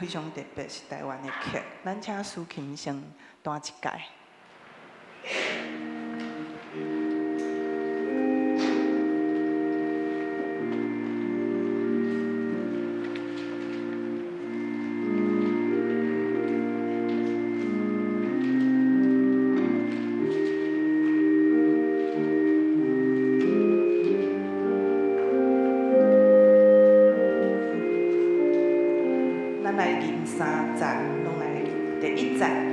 非常特别，是台湾的客，咱请苏琴先弹一届。咱来吟3站，拢来第1站。 在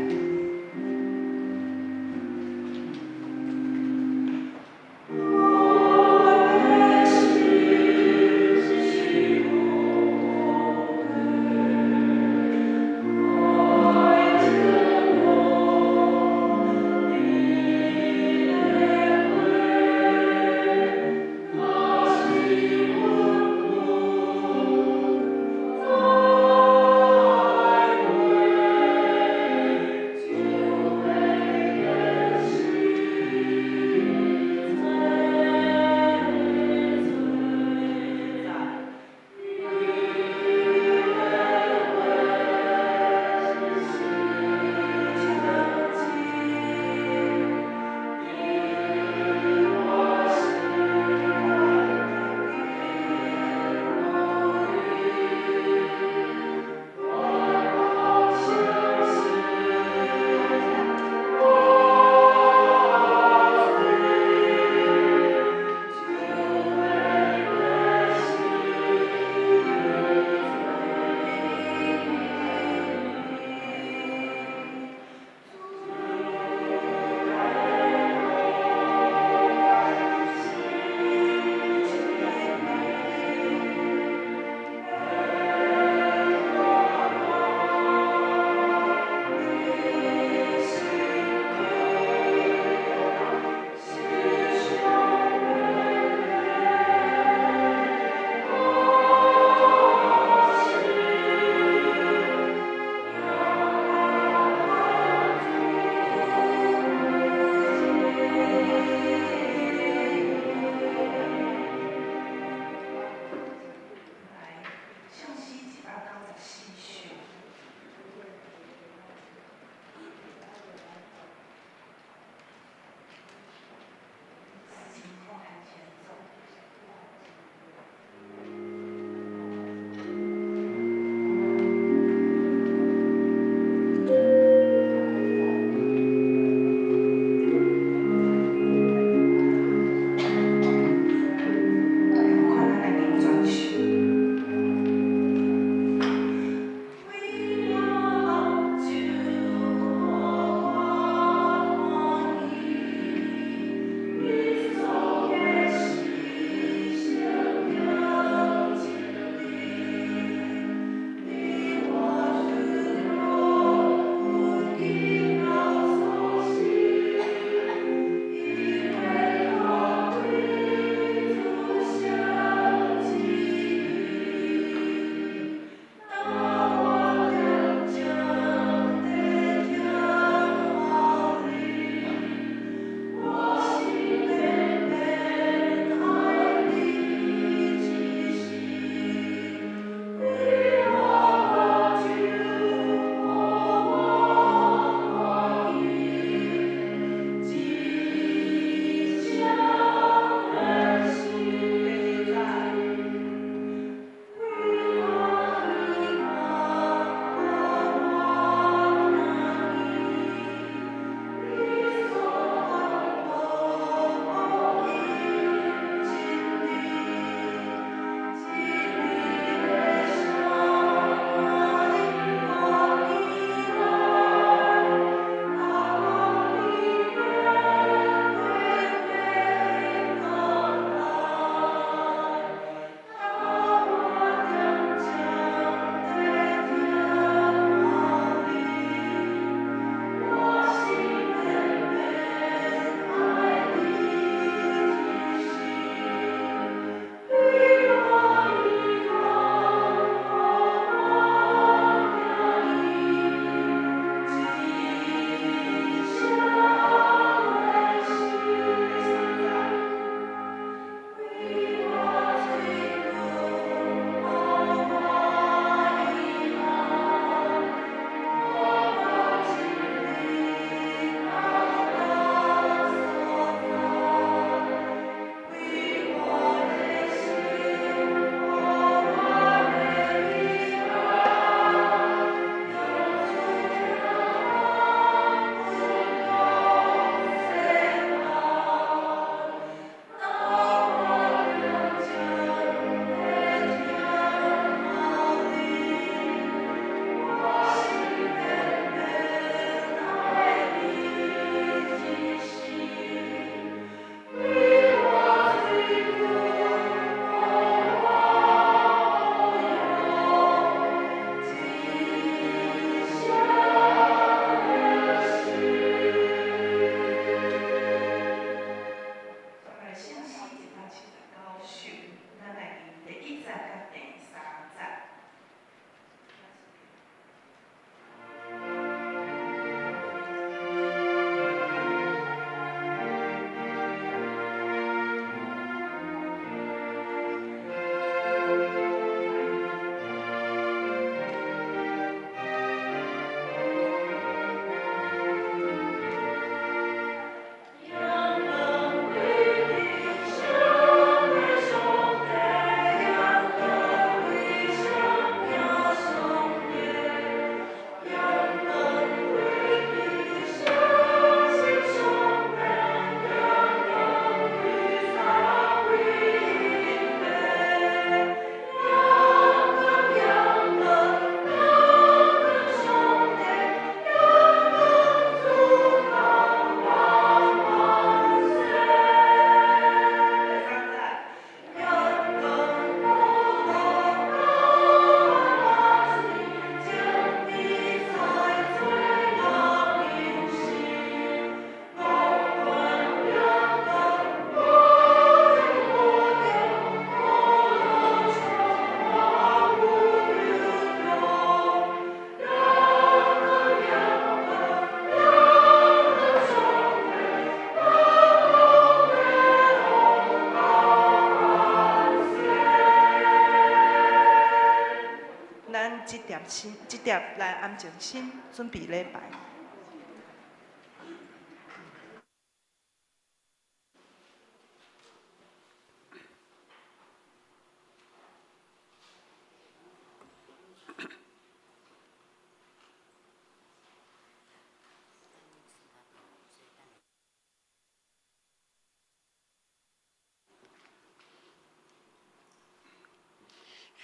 即碟来安静心，准备礼拜。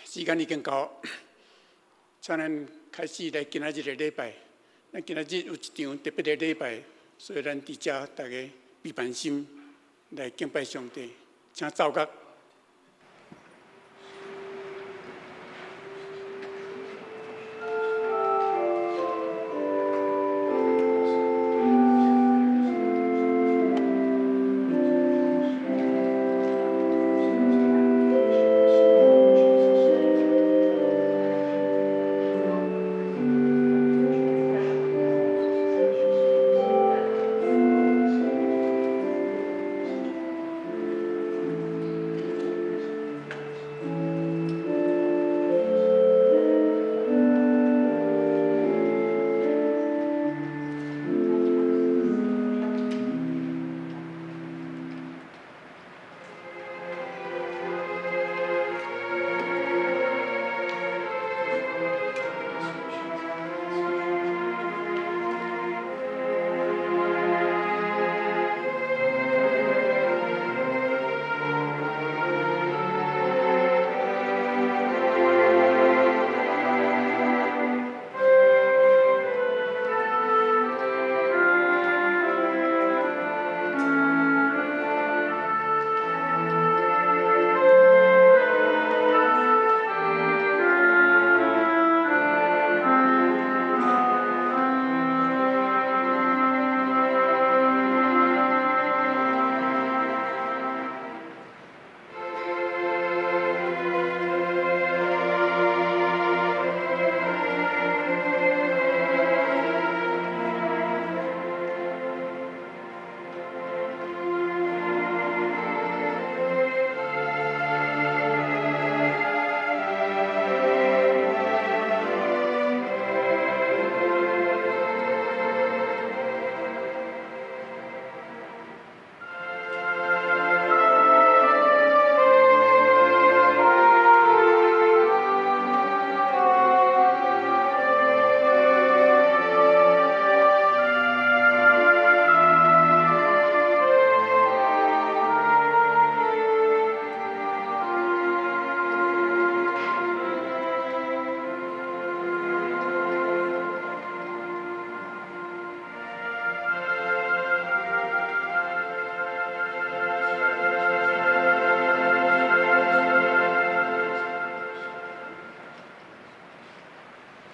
时间已经到，请咱开始来今仔日的礼拜。咱今仔日有一场特别的礼拜，所以咱伫遮大家备办心来敬拜上帝，请奏乐。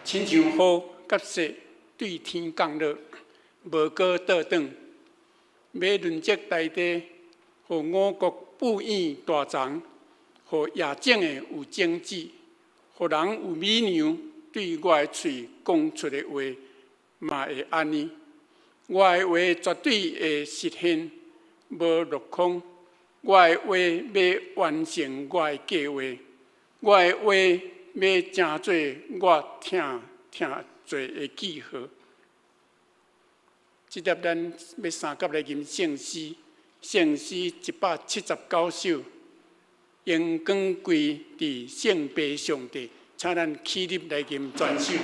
亲像雨甲雪对天降落，无过倒转，要润泽大地，互五谷布院大长，互野种的有种子，互人有美娘对我的嘴讲出的话，嘛会安尼。我的话绝对会实现，无落空。我的话要完成我的计划，我的话要成做我听做的记号。这粒咱要三甲来吟圣诗，圣诗179首，阳光归伫圣父上帝，请咱起立来吟全首。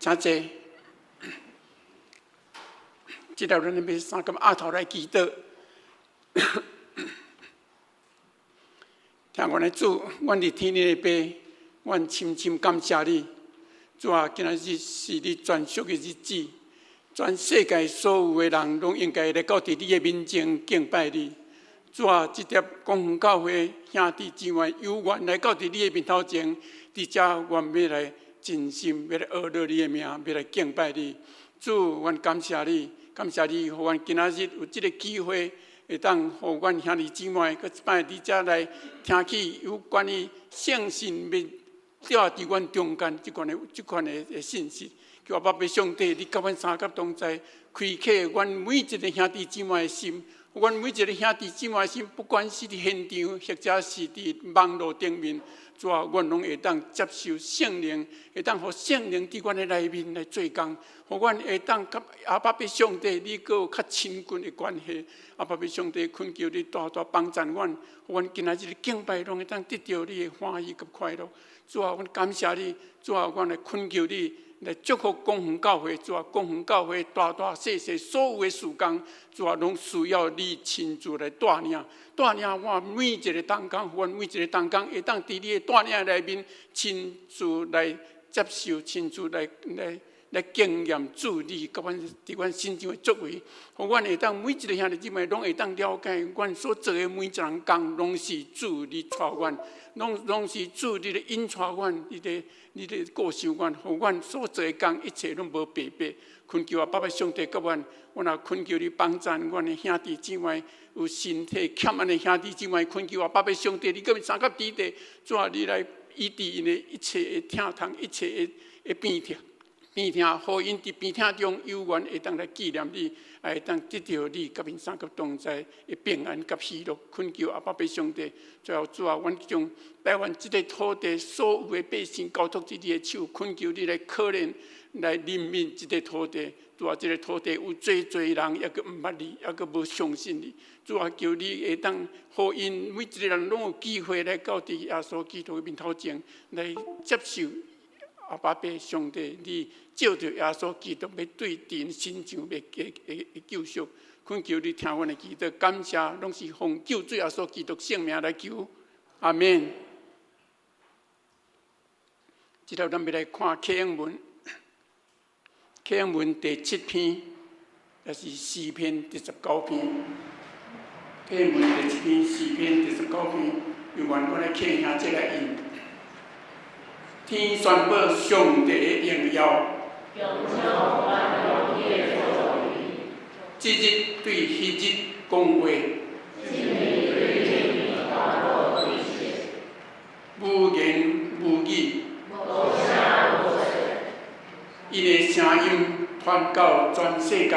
请坐。即条咱要三甲额头来祈祷。听阮的主，阮伫天里的爸，阮深深感谢你。主啊，今仔日是你专属的日子，全世界所有的人拢应该来到伫你的面前敬拜你。主啊，即条公园教会兄弟姊妹有缘来到伫你的面头前，伫遮愿要来真心要来学乐你的名，要来敬拜你。主，阮感谢你，感谢你，互阮今仔日有即个机会。会当互阮兄弟姊妹，搁一摆伫遮来听起有关于圣神要伫阮中间即款的信息。求阿爸上帝，你甲阮三甲同在，开启阮每一个兄弟姊妹的心。阮每一个兄弟姊妹的心，不管是伫现场，或者是伫网络顶面，主啊，阮拢会当接受圣灵，会当互圣灵伫阮的内面来做工，互阮会当甲阿爸的上帝，你阁有较亲近的关系。阿爸的上帝，恳求你大大帮助阮，互阮今仔日的敬拜拢会当得到你的欢喜甲快乐。主啊，阮感谢你，主啊，阮来恳求你。来祝福公园教会，主啊，公园教会大大小小所有的事工，主啊，拢需要你亲自来带领，带领我每一个同工，阮每一个同工会当伫你的带领内面，亲自来接受，亲自来经验主你甲阮伫阮身上的作为，互阮会当每一个兄弟姊妹拢会当了解，阮所做的每一项工，拢是主你带阮，拢是主你咧引带阮，你咧顾想阮，互阮所做的工，一切拢无白白。恳求啊，爸爸上帝甲阮也恳求你帮助阮的兄弟姊妹，有身体欠安的兄弟姊妹，恳求啊，爸爸上帝，你甲三甲弟弟，主啊，你来医治因的一切的疼痛，一切的病痛。病痛，互因伫病痛中有缘会当来纪念你，会当得到你甲因三甲同在的平安甲喜乐。恳求阿爸爸上帝，最后主啊，阮将台湾即个土地所有的百姓交托伫你的手，恳求你来可怜来怜悯即个土地。主啊，即个土地有最人也阁毋捌你，也阁无相信你。主啊，求你会当互因每一个人拢有机会来到伫耶稣基督的面头前来接受。阿爸爸上帝，你照着耶稣基督要对人身上的救赎，恳求你听阮的祈祷，感谢拢是奉救主耶稣基督圣名来求，阿门。即条咱要来看启应文，启应文第7篇，也是诗篇第19篇。启应文第7篇，诗篇第19篇，由阮来启兄即来引。天宣布上帝的荣耀，即日对迄日讲话，无言无语，因的声音传到全世界。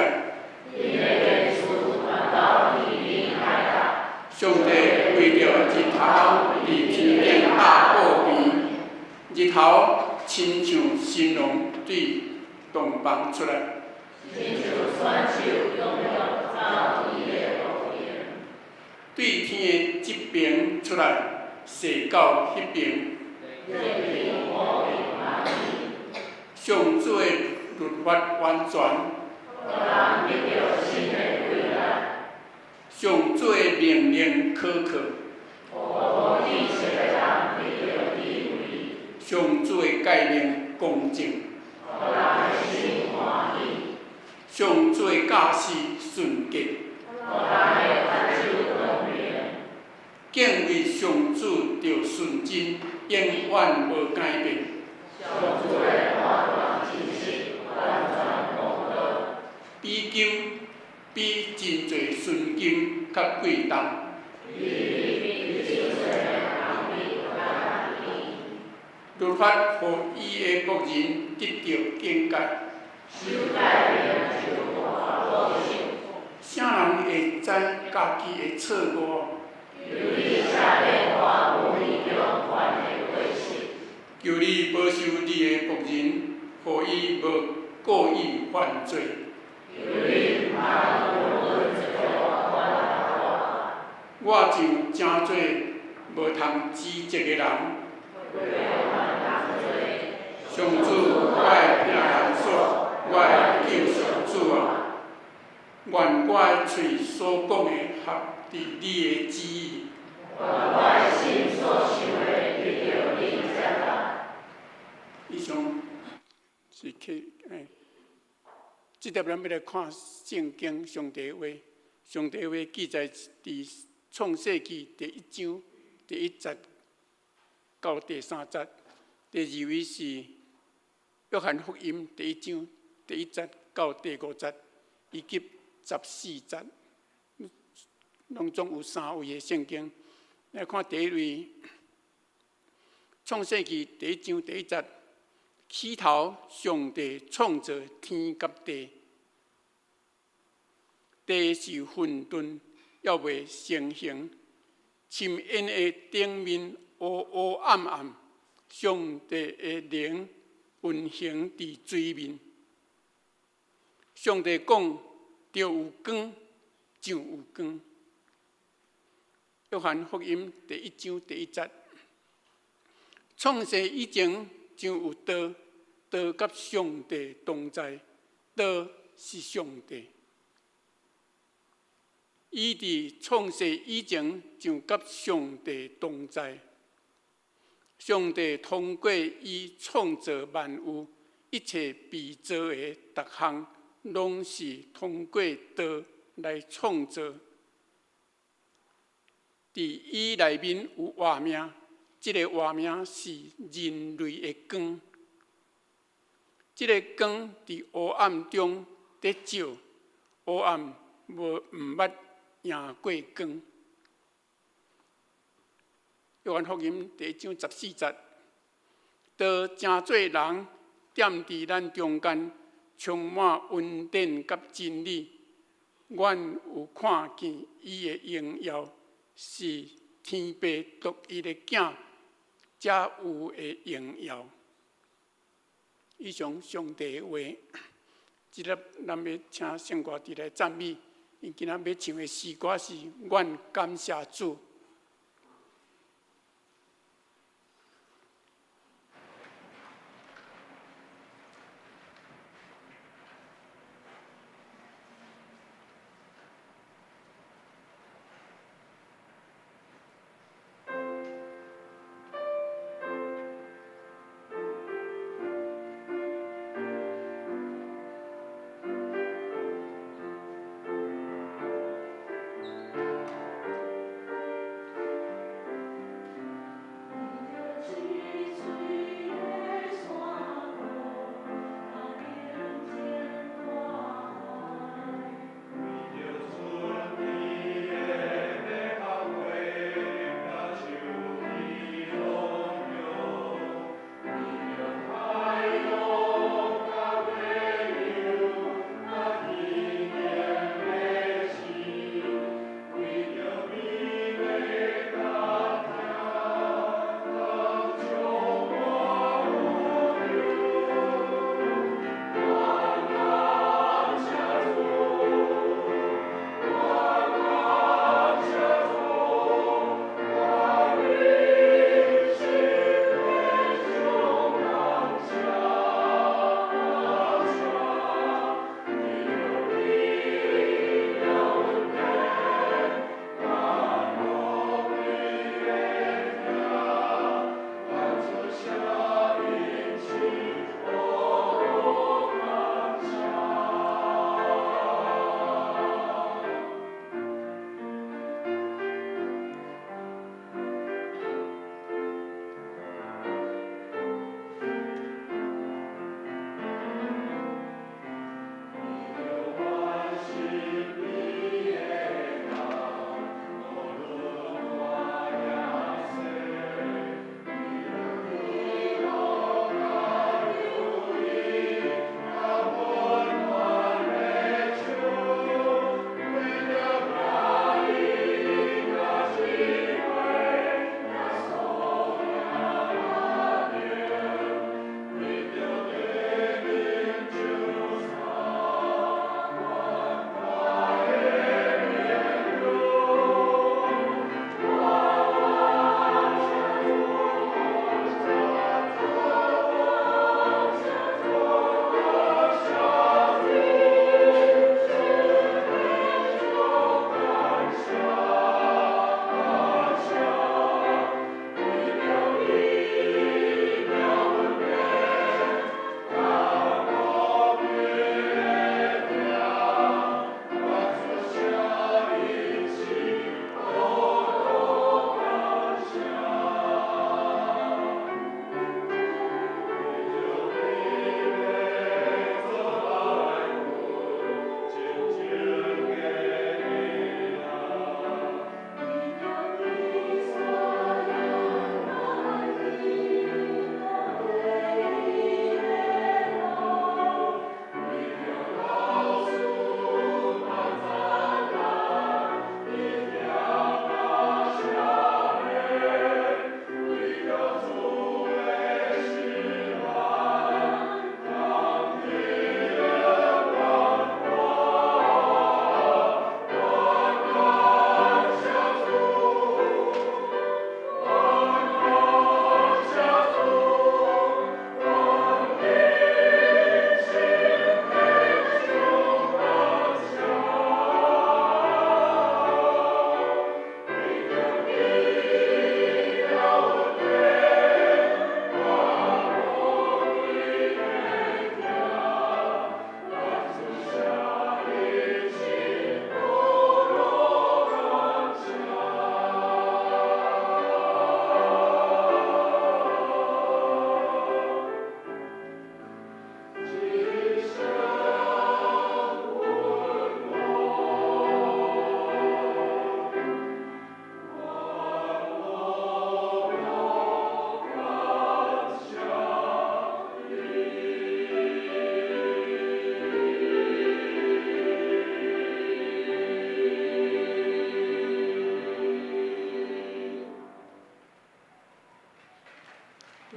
上帝为着日头伫天顶大布边。日头亲像神龙对东方出来，对天的这边出来，射到迄边。上主的律法完全，上主的命令可靠。上主的诫命公正，上主的教示纯洁，敬畏上主着纯真，永远无改变。比金比真侪纯金较贵重。律法互伊的牧人得到境界。啥人会知家己的错误？求你保守你的牧人，互伊无故意犯罪。我就真做无通指责的人。上主，我的避难所，我的救赎主啊！愿我的嘴所讲的合伫你的旨意。愿我的心所想的遇到你接纳。以上是这条咱要来看圣经上帝的话。上帝的话记载伫创世纪第1章第1节到第3节。第二位是约翰福音第1章第1节到第5节，以及14节，拢总有3位的圣经。来看第一位，创世纪第1章第1节，起头上帝创造天甲地，地是混沌，也未成形，深渊的顶面黑黑暗暗，上帝的灵运行伫水面。上帝讲：就有光，就有光。约翰福音第1章第1节，创世以前就有道，道甲上帝同在，道是上帝。伊伫创世以前就甲上帝同在。上帝通过伊创造万物，一切被造的各项，拢是通过道来创造。伫伊内面有活命，这个活命是人类的光。这个光伫黑暗中在照，黑暗毋捌赢过光。约翰福音第1章14节，道成做人，踮伫咱中间，充满恩典甲真理。阮有看见伊的荣耀，是天父独一的囝，才有的荣耀。以上上帝的话，即粒咱要请圣歌队来赞美。因今仔要唱的诗歌是《阮感谢主》。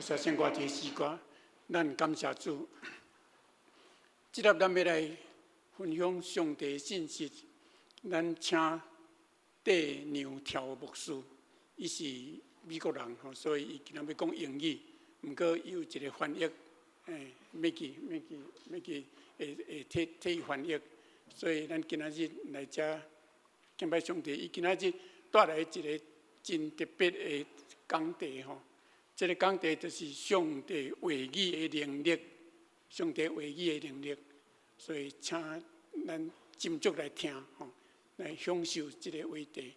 就先歌一个诗歌，咱感谢主。即粒咱要来分享上帝的信息，咱请戴牛跳牧师，伊是美国人吼，所以伊今仔要讲英语，毋过伊有一个翻译，美记会替伊翻译，所以咱今仔日来遮敬拜上帝，伊今仔日带来一个真特别的讲题吼。这个讲题就是上帝话语的能力，上帝话语的能力，所以请咱斟酌来听吼，来享受这个话题。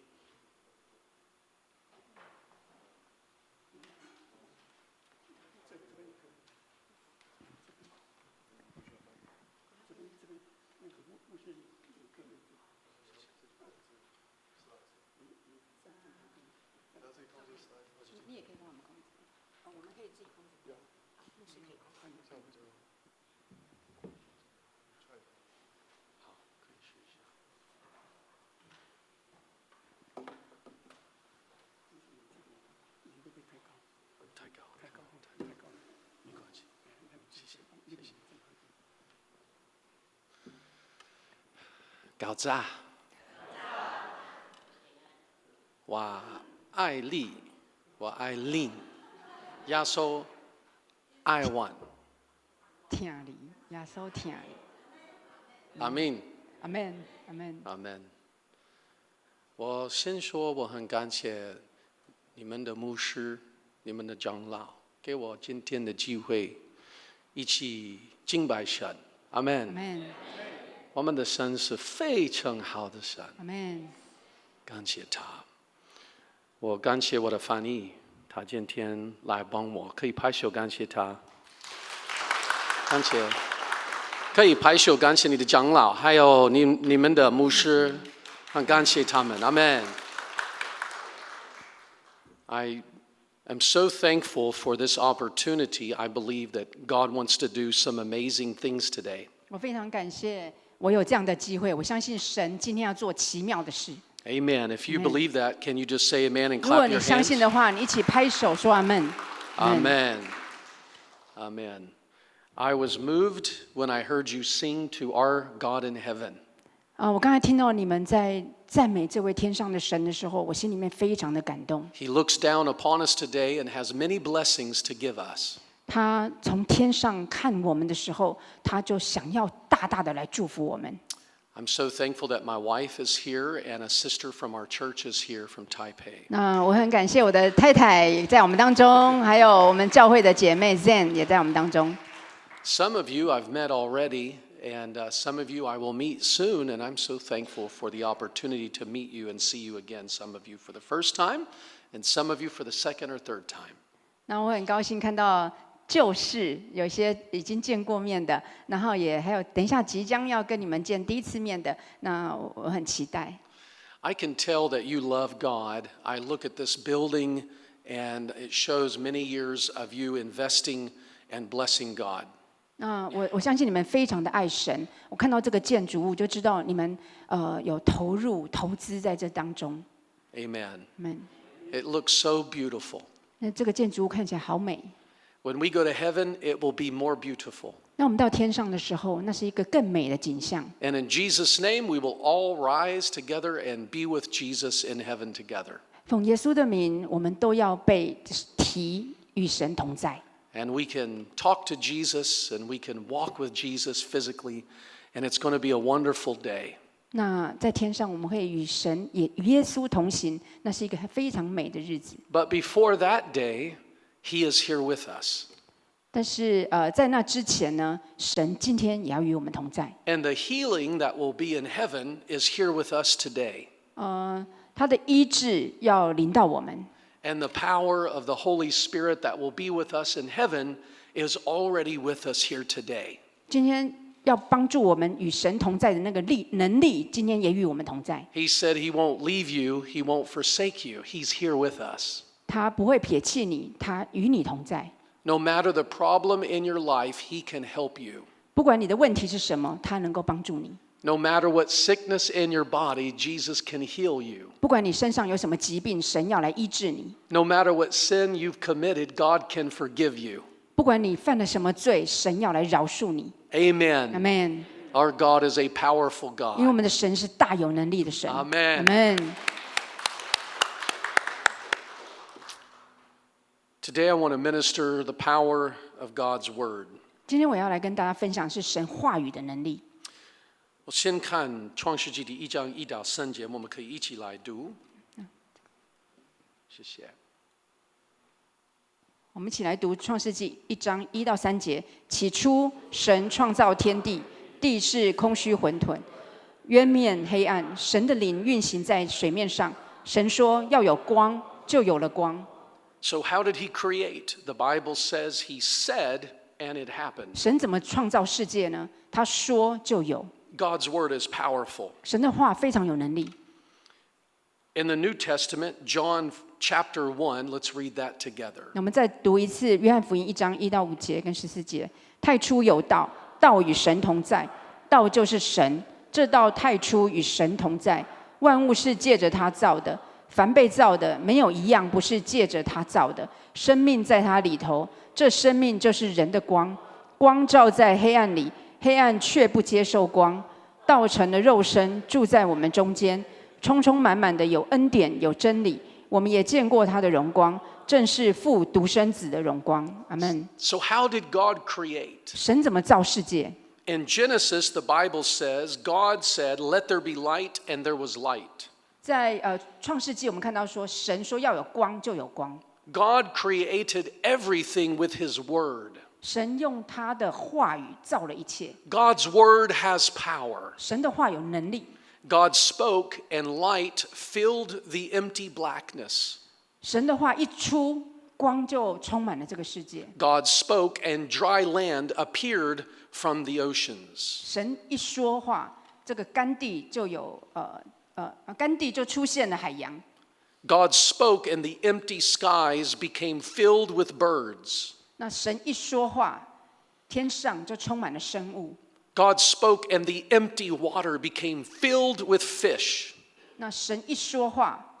你也可以帮我们控制，我们可以自己控制，牧师可以控制。好，可以试一下。太高，太高，太高了，没关系，谢谢，谢谢。高炸，我爱你，我爱令，耶稣爱我。听你，耶稣听你。阿门。阿门，阿门。阿门。我先说，我很感谢你们的牧师、你们的长老，给我今天的机会，一起敬拜神。阿门。阿门，我们的神是非常好的神，阿门。感谢他。我感谢我的翻译，他今天来帮我，可以拍手感谢他。感谢，可以拍手感谢你的长老，还有你们的牧师，很感谢他们。阿门。I am so thankful for this opportunity. I believe that God wants to do some amazing things today. 我非常感谢我有这样的机会，我相信神今天要做奇妙的事。 Amen. If you believe that, can you just say amen and 如果 clap 你 your 相信 hands? 的话，你一起拍手说阿门。 Amen. Amen. I was moved when I heard you sing to our God in heaven. 我刚才听到你们在赞美这位天上的神的时候，我心里面非常的感动。 He looks down upon us today and has many blessings to give us. 他从天上看我们的时候，他就想要大大的来祝福我们。 I'm so thankful that my wife is here and a sister from our church is here from Taipei. 那我很感谢我的太太也在我们当中，还有我们教会的姐妹 Zen 也在我们当中。 Some of you I've met already, and some of you I will meet soon, and I'm so thankful for the opportunity to meet you and see you again. Some of you for the first time, and some of you for the second or third time. 那我很高兴看到旧事，有些已经见过面的，然后也还有等一下即将要跟你们见第一次面的，那我很期待。 I can tell that you love God. I look at this building, and it shows many years of you investing and blessing God. 那我相信你们非常的爱神，我看到这个建筑物就知道你们有投资在这当中。 Amen. 们， It looks so beautiful. 那这个建筑物看起来好美。 When we go to heaven, it will be more beautiful. 那我们到天上的时候，那是一个更美的景象。 And in Jesus' name, we will all rise together and be with Jesus in heaven together. 奉耶稣的名，我们都要被提与神同在。 And we can talk to Jesus and we can walk with Jesus physically, and it's going to be a wonderful day. 那在天上，我们会与神也与耶稣同行，那是一个非常美的日子。 But before that day, He is here with us. 但是在那之前呢，神今天也要与我们同在。 And the healing that will be in heaven is here with us today. 他的医治要临到我们， And the power of the Holy Spirit that will be with us in heaven is already with us here today. 今天要帮助我们与神同在的那个能力，今天也与我们同在。 He said He won't leave you, He won't forsake you. He's here with us. 他不会撇弃你，他与你同在。 No matter the problem in your life, He can help you. 不管你的问题是什么，他能够帮助你。No matter what sickness in your body, Jesus can heal you. 不管你身上有什么疾病，神要来医治你； No matter what sin you've committed, God can forgive you. 不管你犯了什么罪，神要来饶恕你。 Amen. Amen。 Our God is a powerful 因为我 God. 们的神是大有能力的神。 Amen. Amen。 Today I want to minister the power of God's word. 今天我要来跟大家分享是神话语的能力。我先看创世纪第1章1到3节，我们可以一起来读。谢谢。我们一起来读创世纪1章1到3节。起初，神创造天地，地是空虚混沌，渊面黑暗，神的灵运行在水面上。神说要有光，就有了光。 So how did he create? The Bible says he said and it happened. 神怎么创造世界呢？他说就有。 God's word is powerful. 神的话非常有能力。 In the New Testament, John chapter 1, let's read that together. 那我们再读一次约翰福音1章1到5节跟14节。太初有道，道与神同在，道就是神。这道太初与神同在，万物是借着他造的，凡被造的，没有一样不是借着他造的。生命在他里头，这生命就是人的光。光照在黑暗里，黑暗却不接受光。道成了肉身，住在我们中间，充充满满的有恩典，有真理。我们也见过他的荣光，正是父独生子的荣光。阿们。 So how did God create? 神怎么造世界？ In Genesis, the Bible says, God said, "Let there be light," and there was light. 在创世纪，我们看到说，神说要有光，就有光。 God created everything with his word. 神用他的话语造了一切。 God's word has power. 神的话有能力。 God spoke and light filled the empty blackness. 神的话一出，光就充满了这个世界。 God spoke and dry land appeared from the oceans. 神一说话，这个干地就有干地就出现了海洋。 God spoke and the empty skies became filled with birds. 那神一说话，天上就充满了生物。 God spoke and the empty water became filled with fish. 那神一说话，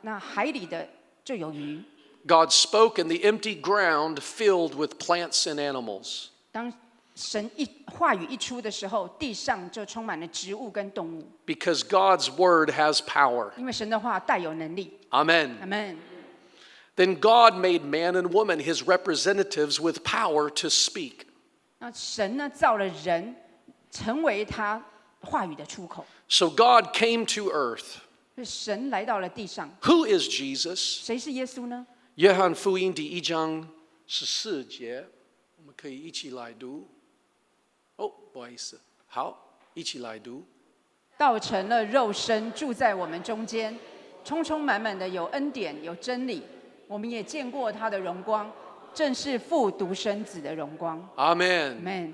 那海里的就有鱼。 God spoke and the empty ground filled with plants and animals. 当神话语一出的时候，地上就充满了植物跟动物， Because God's word has power. 因为神的话带有能力。 Amen. 阿门。 Then God made man and woman his representatives with power to speak. 那神呢造了人，成为他话语的出口。 So God came to earth. 所以神来到了地上。 Who is Jesus? 谁是耶稣呢？约翰福音第1章14节，我们可以一起来读。不好意思，好，一起来读。道成了肉身，住在我们中间，充充满满的有恩典，有真理。我们也见过他的荣光，正是父独生子的荣光。 Amen. Amen。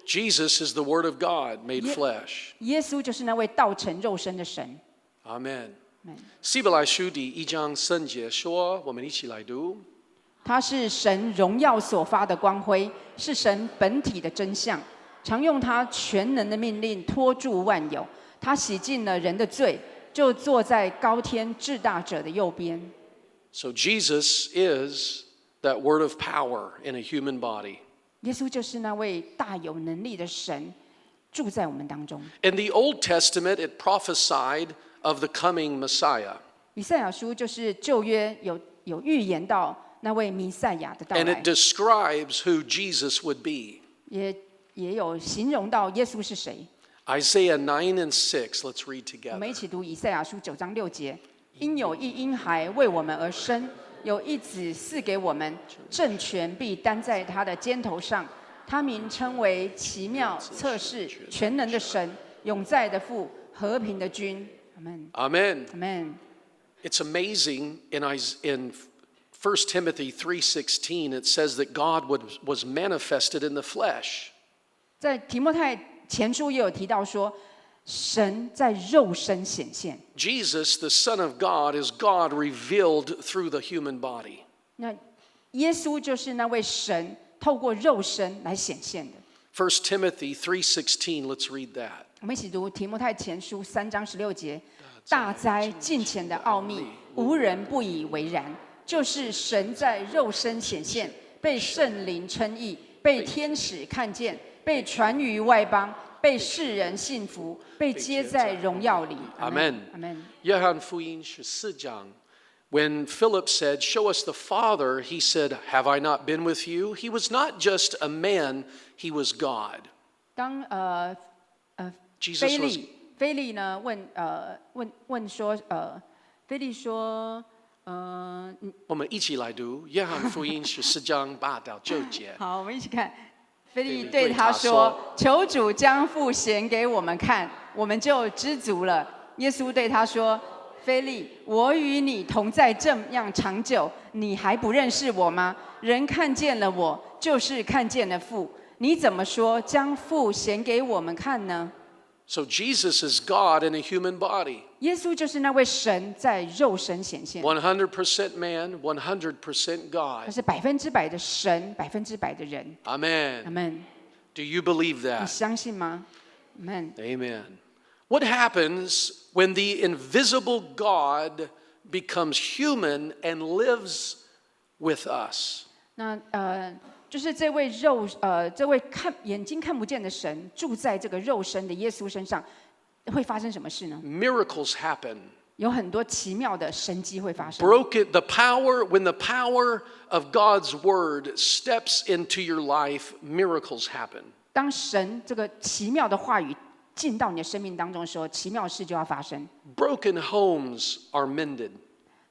Jesus is the Word of God made flesh. 耶稣就是那位道成肉身的神。 Amen. Amen。希伯来书第1章3节说，我们一起来读。他是神荣耀所发的光辉，是神本体的真相，常用他全能的命令托住万有。他洗净了人的罪，就坐在高天至大者的右边。 So Jesus is that word of power in a human body. 耶稣就是那位大有能力的神，住在我们当中。 In the Old Testament, it prophesied of the coming Messiah. 以赛亚书就是旧约有预言到那位弥赛亚的到 And 来 it，describes who Jesus would be. 也有形容到耶稣是谁。 Isaiah 9 and 6, let's read 我们 together. 一起读以赛亚书9章6节：因有一婴孩为我们而生，有一子赐给我们，政权必担在他的肩头上。他名称为奇妙、测试、全能的神，永在的父，和平的君。阿门。 Amen. 阿门。 It's amazing in 1 Timothy 3:16, it says that God was manifested in the flesh. 在提摩太前书也有提到说，神在肉身显现。 Jesus, the Son of God, is God revealed through the human body. 那耶稣就是那位神透过肉身来显现的。 1 Timothy 3:16, let's read that. 我们一起读提摩太前书3章16节：大哉近前的奥秘，无人不以为然，就是神在肉身显现，被圣灵称义，被天使看见，被传于外邦，被世人信服，被接在荣耀里。阿们。阿们。约翰福音14章。When Philip said, "Show us the Father," he said, "Have I not been with you?" He was not just a man, he was God. 当Jesus 菲利呢问说菲利说我们一起来读约翰福音14章8到9节。好，我们一起看。菲利对他说：“求主将父显给我们看，我们就知足了。”耶稣对他说：“菲利，我与你同在这样长久，你还不认识我吗？人看见了我，就是看见了父。你怎么说将父显给我们看呢？” So Jesus is God in a human body. 耶稣就是那位神在肉身显现。100% man, 100% 他 God. 是100%的神，100%的人。 Amen. 阿门。 Do you believe 你 that? 相信吗？阿门。 Amen. What happens when the invisible God becomes human and lives with us? 那就是这位眼睛看不见的神住在这个肉身的耶稣身上，会发生什么事呢？ Miracles happen. 有很多奇妙的神迹会发生。When the power of God's word steps into your life, miracles happen. 当神这个奇妙的话语进到你的生命当中的时候，奇妙的事就要发生。Broken homes are mended.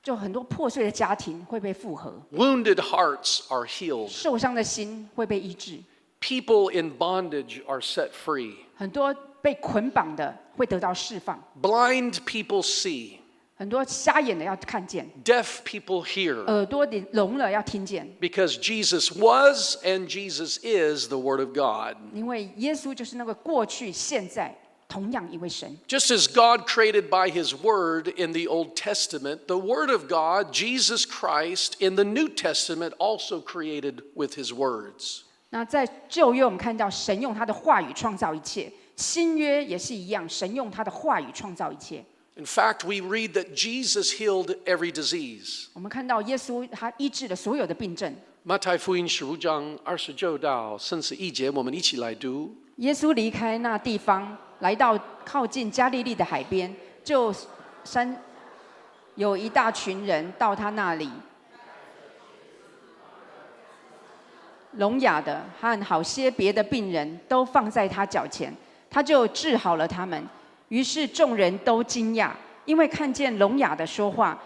就很多破碎的家庭会被复合， Wounded hearts are healed. 受伤的心会被医治， People in bondage are set free. 很多被捆绑的会得到释放， Blind people see. 很多瞎眼的要看见， Deaf people hear. 耳朵里聋了要听见， Because Jesus was and Jesus is the Word of God. 因为耶稣就是那个过去、现在同样一位神。 Just as God created by His Word in the Old Testament, the Word of God, Jesus Christ, in the New Testament also created with His words. 那在旧约我们看到神用他的话语创造一切，新约也是一样，神用他的话语创造一切。 In fact, we read that Jesus healed every disease. 我们看到耶稣他医治了所有的病症。马太福音15章29到31节，我们一起来读。耶稣离开那地方，来到靠近加利利的海边，就有一大群人到他那里，聋哑的和好些别的病人都放在他脚前，他就治好了他们。于是众人都惊讶，因为看见聋哑的说话，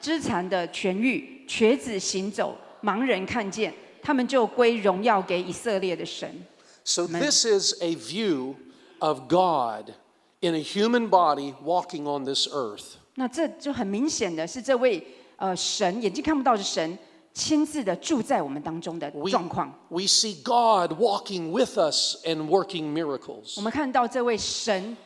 肢残的痊愈，瘸子行走，盲人看见，他们就归荣耀给以色列的神。 So this is a view of God in a human body walking on this earth. 那这就很明显的是这位神眼睛看不到的神亲自的住在我们当中的状况。 We see God walking with us and working miracles. 我们看到这位神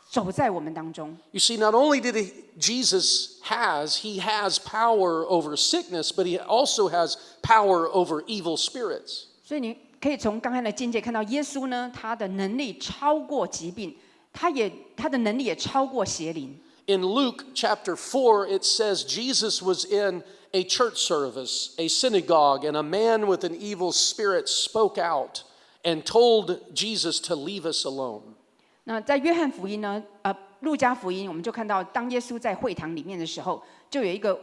走在我们当中。 You see, not only did Jesus has power over sickness, but he also has power over evil spirits. 所以你可以从刚才的经节看到，耶稣呢，他的能力超过疾病，他的能力也超过邪灵。 In Luke chapter 4, it says Jesus was in a church service, a synagogue, and a man with an evil spirit spoke out and told Jesus to leave us alone. 那在约翰福音呢，路加福音，我们就看到，当耶稣在会堂里面的时候，就有一个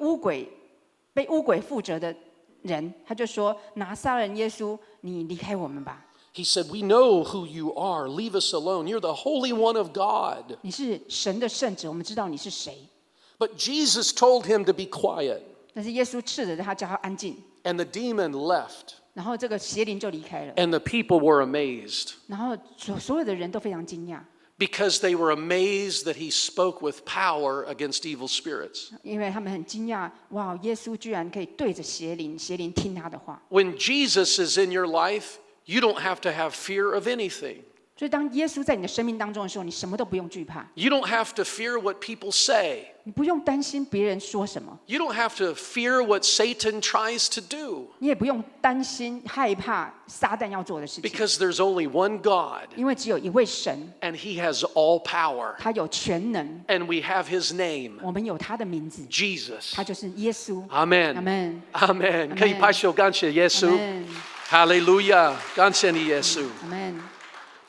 被污鬼附着的人，他就说：“拿撒勒人耶稣，你离开我们吧。” He said, "We know who you are. Leave us alone. You're the Holy One of God." 你是神的圣者，我们知道你是谁。 But Jesus told him to be quiet, 但是耶稣斥责他，叫他安静， and the demon left, 然后这个邪灵就离开了， and the people were amazed 然后所有的人都非常惊讶， because they were amazed that he spoke with power against evil spirits. 因为他们很惊讶，哇，耶稣居然可以对着邪灵听他的话。 When Jesus is in your life, you don't have to have fear of anything. 所以当耶稣在你的生命当中的时候，你什么都不用惧怕， You don't have to fear what people say. 你不用担心别人说什么， You don't have to fear what Satan tries to do 你也不用担心害怕撒旦要做的事情， because there's only one God 因为只有一位神， and he has all power. 他有全能， And we have his name, 我们有他的名字， Jesus. 他就是耶稣。 Amen. 阿门， Amen. 可以拍手感谢耶稣。阿门， Hallelujah. 感谢你耶稣。阿门。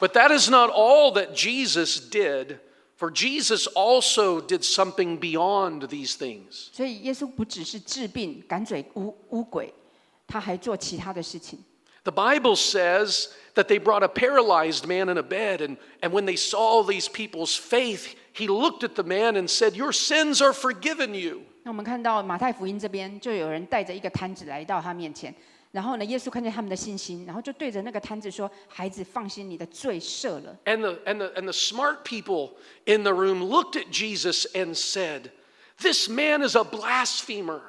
But that is not all that Jesus did, for Jesus also did something beyond these things. 所以耶稣不只是治病赶走污鬼，他还做其他的事情。 The Bible says that they brought a paralyzed man in a bed, and when they saw these people's faith, he looked at the man and said, "Your sins are forgiven you." 那我们看到马太福音这边，就有人带着一个摊子来到他面前，然后呢，耶稣看见他们的信心，然后就对着那个摊子说：“孩子，放心，你的罪赦了。” And the smart people in the room looked at Jesus and said, "This man is a blasphemer."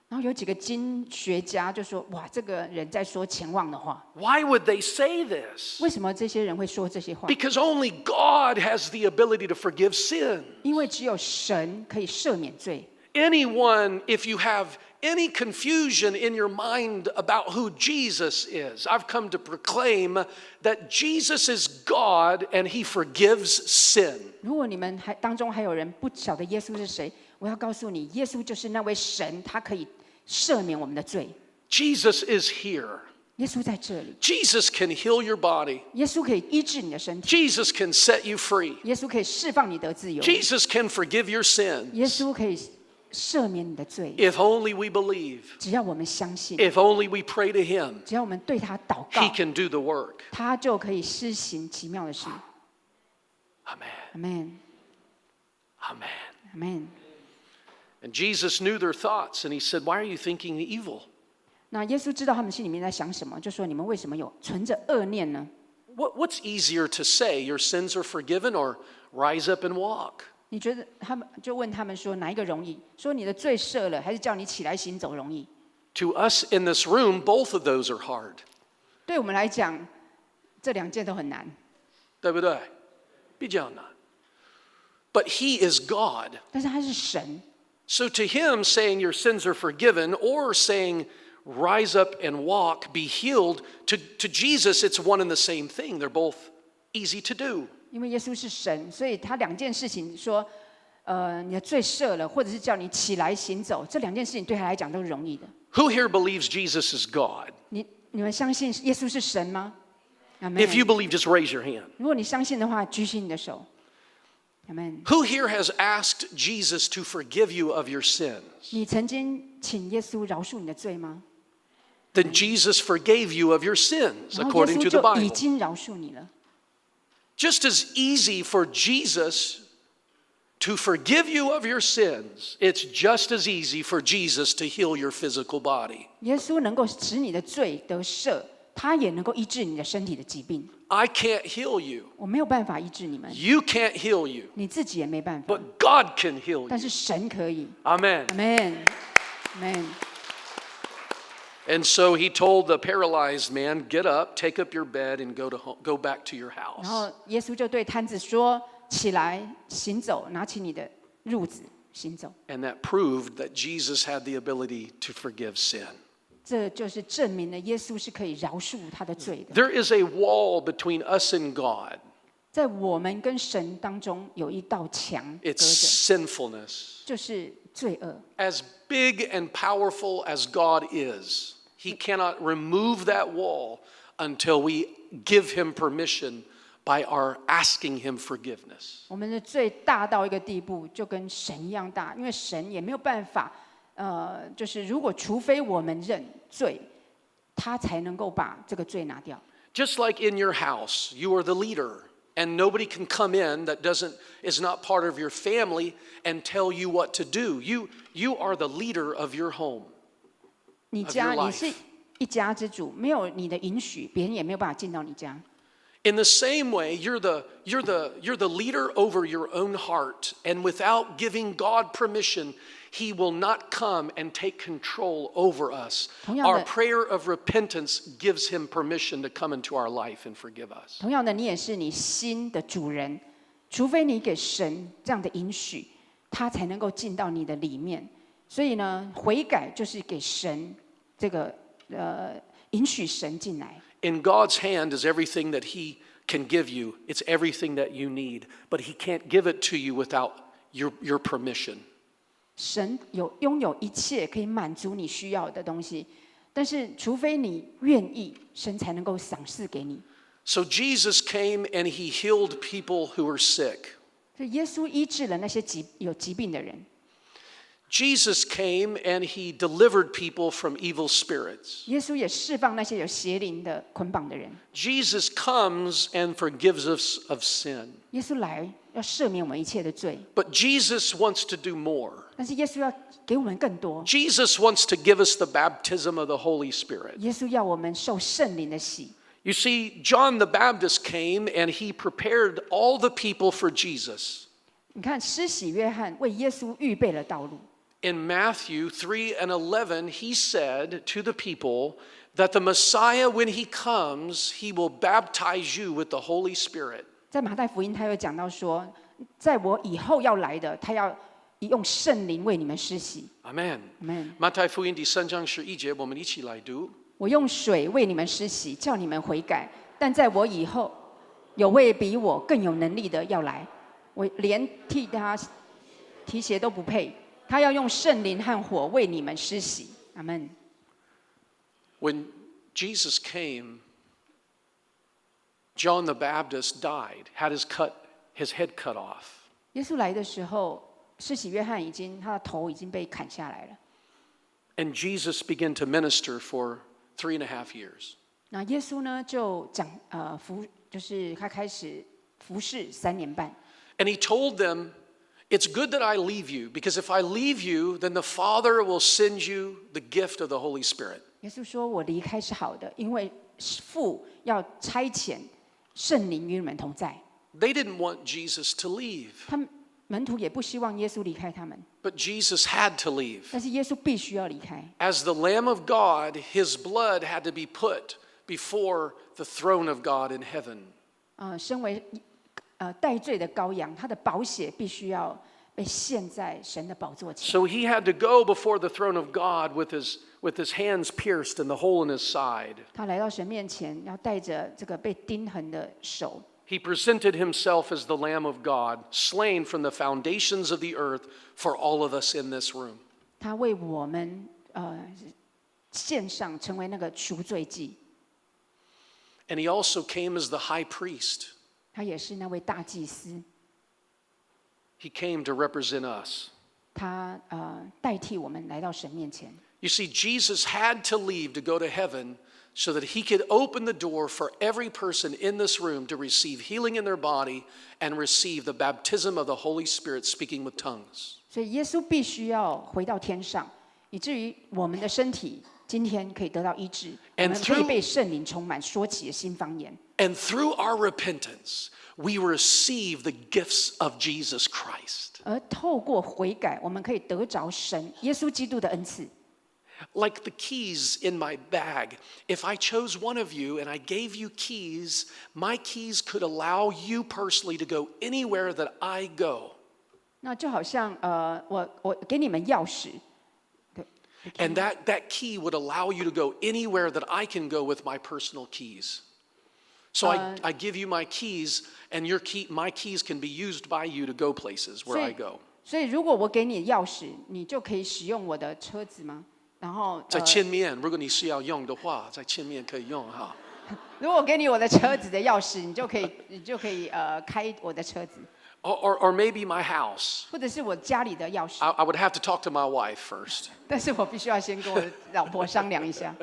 然后有几个经学家就说：“哇，这个人在说前望的话， Why would they say this? 为什么这些人会说这些话？ Because only God has the ability to forgive sin. 因为只有神可以赦免罪。 Anyone, if you have any confusion in your mind about who Jesus is, I've come to proclaim that Jesus is God and he forgives sin. 如果你们当中还有人不晓得耶稣是谁，我要告诉你，耶稣就是那位神，他可以赦免我们的罪。 Jesus is here. 耶稣在这里， Jesus can heal your body. 耶稣可以医治你的身体， Jesus can set you free. 耶稣可以释放你得自由， Jesus can forgive your sin. 耶稣可以赦免你的罪。 If only we believe. 只要我们相信， If only we pray to him. 只要我们对他祷 He 告， can do the work. 他就可以施行奇妙的事。 Amen. 阿门， Amen. 阿门。 And Jesus knew their thoughts, and he said, "Why are you thinking evil?" 那耶稣知道他们心里面在想什么，就说：“你们为什么有存着恶念呢？” What's easier to say, your sins are forgiven, or rise up and walk? 你觉得他们就问他们说哪一个容易？说你的罪赦了，还是叫你起来行走容易？ To us in this room, both of those are hard. 对我们来讲，这两件都很难。对不对？比较难。But he is God. 但是他是神， So to him, saying your sins are forgiven, or saying rise up and walk, be healed, to Jesus, it's one and the same thing. They're both easy to do. 因为耶稣是神，所以他两件事情说，你的罪赦了，或者是叫你起来行走，这两件事情对他来讲都是容易的。 Who here believes Jesus is God? 你们相信耶稣是神吗？阿门。 If you believe, just raise your hand. 如果你相信的话，举起你的手。阿门。 Who here has asked Jesus to forgive you of your sins? 你曾经请耶稣饶恕你的罪吗？ Then Jesus forgave you of your sins, 然后耶 according 稣 to the 就已 Bible. 经饶恕你了。 Just as easy for Jesus to forgive you of your sins, it's just as easy for Jesus to heal your physical body. 耶稣能够使你的罪得赦，他也能够医治你的身体的疾病。 I can't heal you. 我没有办法医治你们， You can't heal you. 你自己也没办法， But God can heal 但 you. 是神可以。 Amen. 阿门，阿门。 And so he told the paralyzed man, "Get up, take up your bed, and go back to your 然 house." 后耶稣就对摊子说：“起来，行走，拿起你的褥子，行走。 And that proved that Jesus had the ability to forgive sin. ”这就是证明了耶稣是可以饶恕他的罪的。 There is a wall between us and God. 在我们跟神当中有一道墙隔 It's 着， sinfulness. 就是罪恶。 As big and powerful as God is, he cannot remove that wall until we give him permission by our asking him forgiveness. 我们的罪大到一个地步，就跟神一样大，因为神也没有办法，就是除非我们认罪，他才能够把这个罪拿掉。 Just like in your house, you are the leader, and nobody can come in that is not part of your family and tell you what to do. You are the leader of your home. 你 of your life. 你是一家之主，没有你的允许，别人也没有办法进到你家。In the same way, you're the leader over your own heart, and without giving God permission, He will not come and take control over us. 同样的 Our prayer of repentance gives Him permission to come into our life and forgive us. 同样的，你也是你心的主人，除非你给神这样的允许，他才能够进到你的里面。所以呢，悔改就是给神这个允许神进来。In God's hand is everything that He can give you. It's everything that you need. But He can't give it to you without your permission. 神拥有一切可以满足你需要的东西，但是除非你愿意，神才能够赏赐给你。So Jesus came and He healed people who were sick. 所以耶稣医治了那些有疾病的人。Jesus came and He delivered people from evil spirits. 耶稣也释放那些有邪灵的捆绑的人。Jesus comes and forgives us of sin. 耶稣来要赦免我们一切的罪， But Jesus wants to do more. 但是耶稣要给我们更多。 Jesus wants to give us the baptism of the Holy Spirit. 耶稣要我们受圣灵的洗。 You see, John the Baptist came and he prepared all the people for Jesus. 你看，施洗约翰为耶稣预备了道路。In Matthew 3:11, he said to the people that the Messiah, when he comes, he will baptize you with the Holy Spirit. 在马太福音，他有讲到说，在我以后要来的，他要用圣灵为你们施洗。 Amen. Amen. 马太福音第3章11节，我们一起来读。我用水为你们施洗，叫你们悔改。但在我以后，有位比我更有能力的要来，我连替他提鞋都不配。他要用圣灵和火为你们施洗。阿们。 When Jesus came, John the Baptist died, had his head cut off. 耶稣来的时候，施洗约翰他的头已经被砍下来了。 And Jesus began to minister for 3.5 years. 那耶稣呢，就是他开始服侍3年半。 And he told them, it's good that I leave you, because if I leave you, then the Father will send you the gift of the Holy Spirit. 耶稣说：“我离开是好的，因为父要差遣圣灵与你们同在。” They didn't want Jesus to leave, 他们门徒也不希望耶稣离开他们， but Jesus had to leave. 但是耶稣必须要离开。 As the Lamb of God, his blood had to be put before the throne of God in heaven. 身为代罪的羔羊，他的宝血必须要被献在神的宝座前。 So he had to go before the throne of God with his hands pierced and the hole in his side. 他来到神面前，要带着这个被钉痕的手。 He presented himself as the Lamb of God, slain from the foundations of the earth for all of us in this room. 他为我们献上，成为那个赎罪祭。 And he also came as the high priest. 他也是那位大祭司， He came to represent us. 他代替我们来到神面前。 You see, Jesus had to leave to go to heaven so that he could open the door for every person in this room to receive healing in their body and receive the baptism of the Holy Spirit speaking with tongues. 所以耶稣必须要回到天上，以至于我们的身体今天可以得到医治，我 And 们可以 through- 被圣灵充满，说起了新方言。 And through our repentance, we receive the gifts of Jesus Christ. 而透过悔改，我们可以得着神耶稣基督的恩赐。 Like the keys in my bag. If I chose one of you and I gave you keys, my keys could allow you personally to go anywhere that I go. 那就好像我给你们钥匙， And that key would allow you to go anywhere that I can go with my personal keys. So I give you my keys, and my keys can be used by you to go places where I go. 所以如果我给你钥匙，你就可以使用我的车子吗？然后在前面，如果你是要用的话，在前面可以用哈。如果我给你我的车子的钥匙，你就可以开我的车子， Or maybe my house. 或者是我家里的钥匙。 I would have to talk to my wife first. 但是我必须要先跟我的老婆商量一下。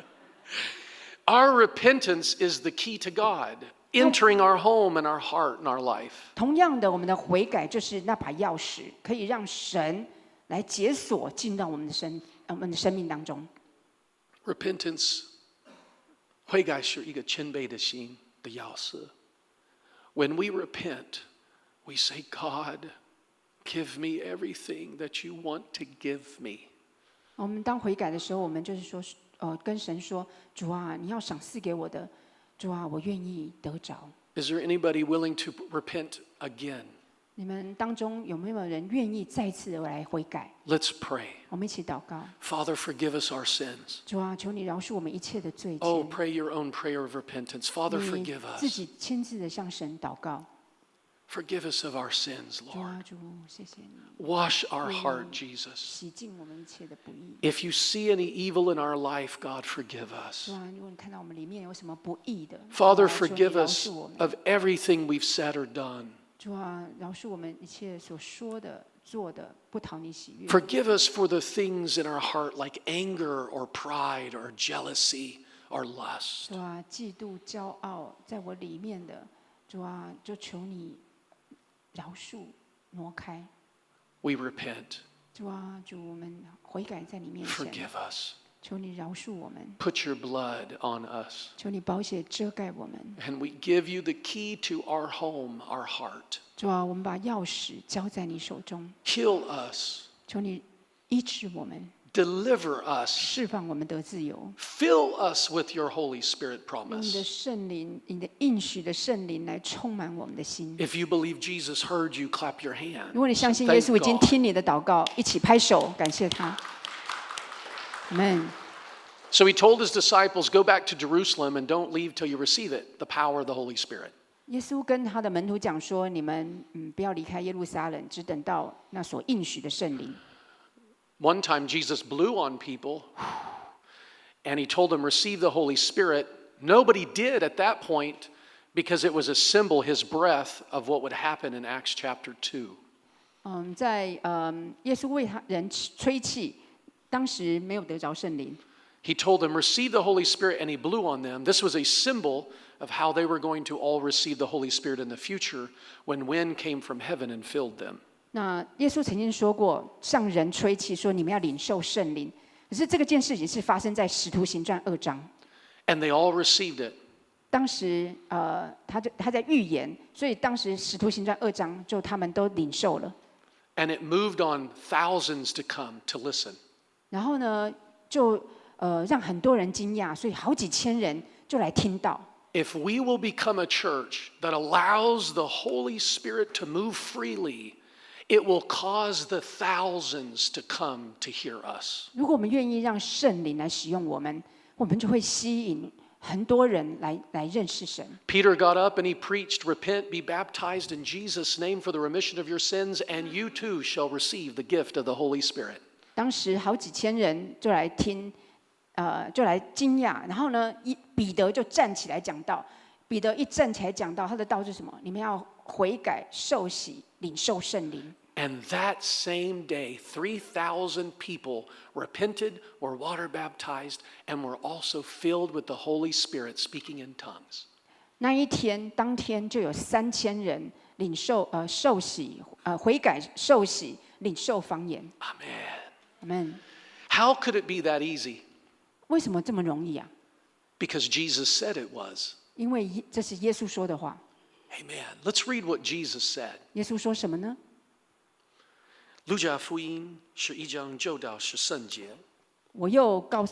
Our repentance is the key to God, entering our home and our heart and our life. 同样的，我们的悔改就是那把钥匙，可以让神来解锁进到我们的生命当中。 Repentance 悔改是一个谦卑的心的钥匙。When we repent, we say, God, give me everything that you want to give me. 我们当悔改的时候，我们就是说，跟神说，主啊，你要赏赐给我的，主啊，我愿意得着。Is there anybody willing to repent again? 你们当中有没有人愿意再次的来悔改？ Let's pray. 我们一起祷告。 Father, forgive us our sins. 主啊，求你饶恕我们一切的罪 Oh, 愆。 pray your own prayer of repentance. Father, 你 forgive 自 us. 己亲自的向神祷告。 Forgive us of our sins, 主 Lord. 啊，主，谢谢你， Wash our heart, Jesus. 洗净我们一切的不义。 If you see any evil in our life, God, forgive 主 us. 啊，如果你看到我们里面有什么不义的， Father, 主啊，求你 forgive 饶 us 恕我们。 of everything we've said or done. 主啊，饶恕我们一切所说的、做的不讨你喜悦。 Forgive us for the things in our heart like anger or pride or jealousy or lust. 主啊，嫉妒、骄傲在我里面的，主啊，就求你饶恕、挪开。 We repent. 主啊，主，我们悔改在你面前， Forgive us. 求你饶恕我们， Put your blood on us. 求你宝血遮盖我们。 And we give you the key to our home, our heart. 主啊，我们把钥匙交在你手中， Heal us. 求你医治我们， Deliver us. 释放我们得自由。 Fill us with your Holy Spirit 用你的 promise. 圣灵，你的应许的圣灵来充满我们的心。 If you believe Jesus heard you, clap your hand. 如果你相信 Thank 耶稣已经 God. 听你的祷告，一起拍手感谢他。阿门。 So he told his disciples, go back to Jerusalem and don't leave till you receive it, the power of the Holy Spirit. 耶稣跟他的门徒讲说：“你们不要离开耶路撒冷，只等到那所应许的圣灵。” One time Jesus blew on people and he told them, receive the Holy Spirit. Nobody did at that point because it was a symbol, his breath, of what would happen in Acts chapter 2. 在耶稣为他人吹气，当时没有得着圣灵。 He told them, receive the Holy Spirit, and he blew on them. This was a symbol of how they were going to all receive the Holy Spirit in the future when wind came from heaven and filled them. 那耶稣曾经说过，向人吹气，说你们要领受圣灵。可是这件事情是发生在使徒行传2章。 And they all received it. 当时他在预言，所以当时使徒行传2章就他们都领受了。 And it moved on thousands to come to listen. 然后呢，就让很多人惊讶，所以好几千人就来听到。 If we will become a church that allows the Holy Spirit to move freely, it will cause the thousands to come to hear us. 如果我们愿意让圣灵来使用我们，我们就会吸引很多人来认识神。 Peter got up and he preached, repent, be baptized in Jesus' name for the remission of your sins, and you too shall receive the gift of the Holy Spirit. 当时好几千人就来听，就来惊讶。然后呢，彼得就站起来讲道。彼得一站起来讲道，他的道是什么？你们要悔改、受洗、领受圣灵。 And that same day, 3,000 people repented, were water baptized, and were also filled with the Holy Spirit, speaking in tongues. 那一天，当天就有3000人领受受洗，悔改、受洗、领受方言。 Amen. 阿门。 How could it be that easy? 为什么这么容易啊？ Because Jesus said it was. 因为这是耶稣说的话。 Amen. Let's read what Jesus said. 耶稣说什么呢？路加福音11章9到13节。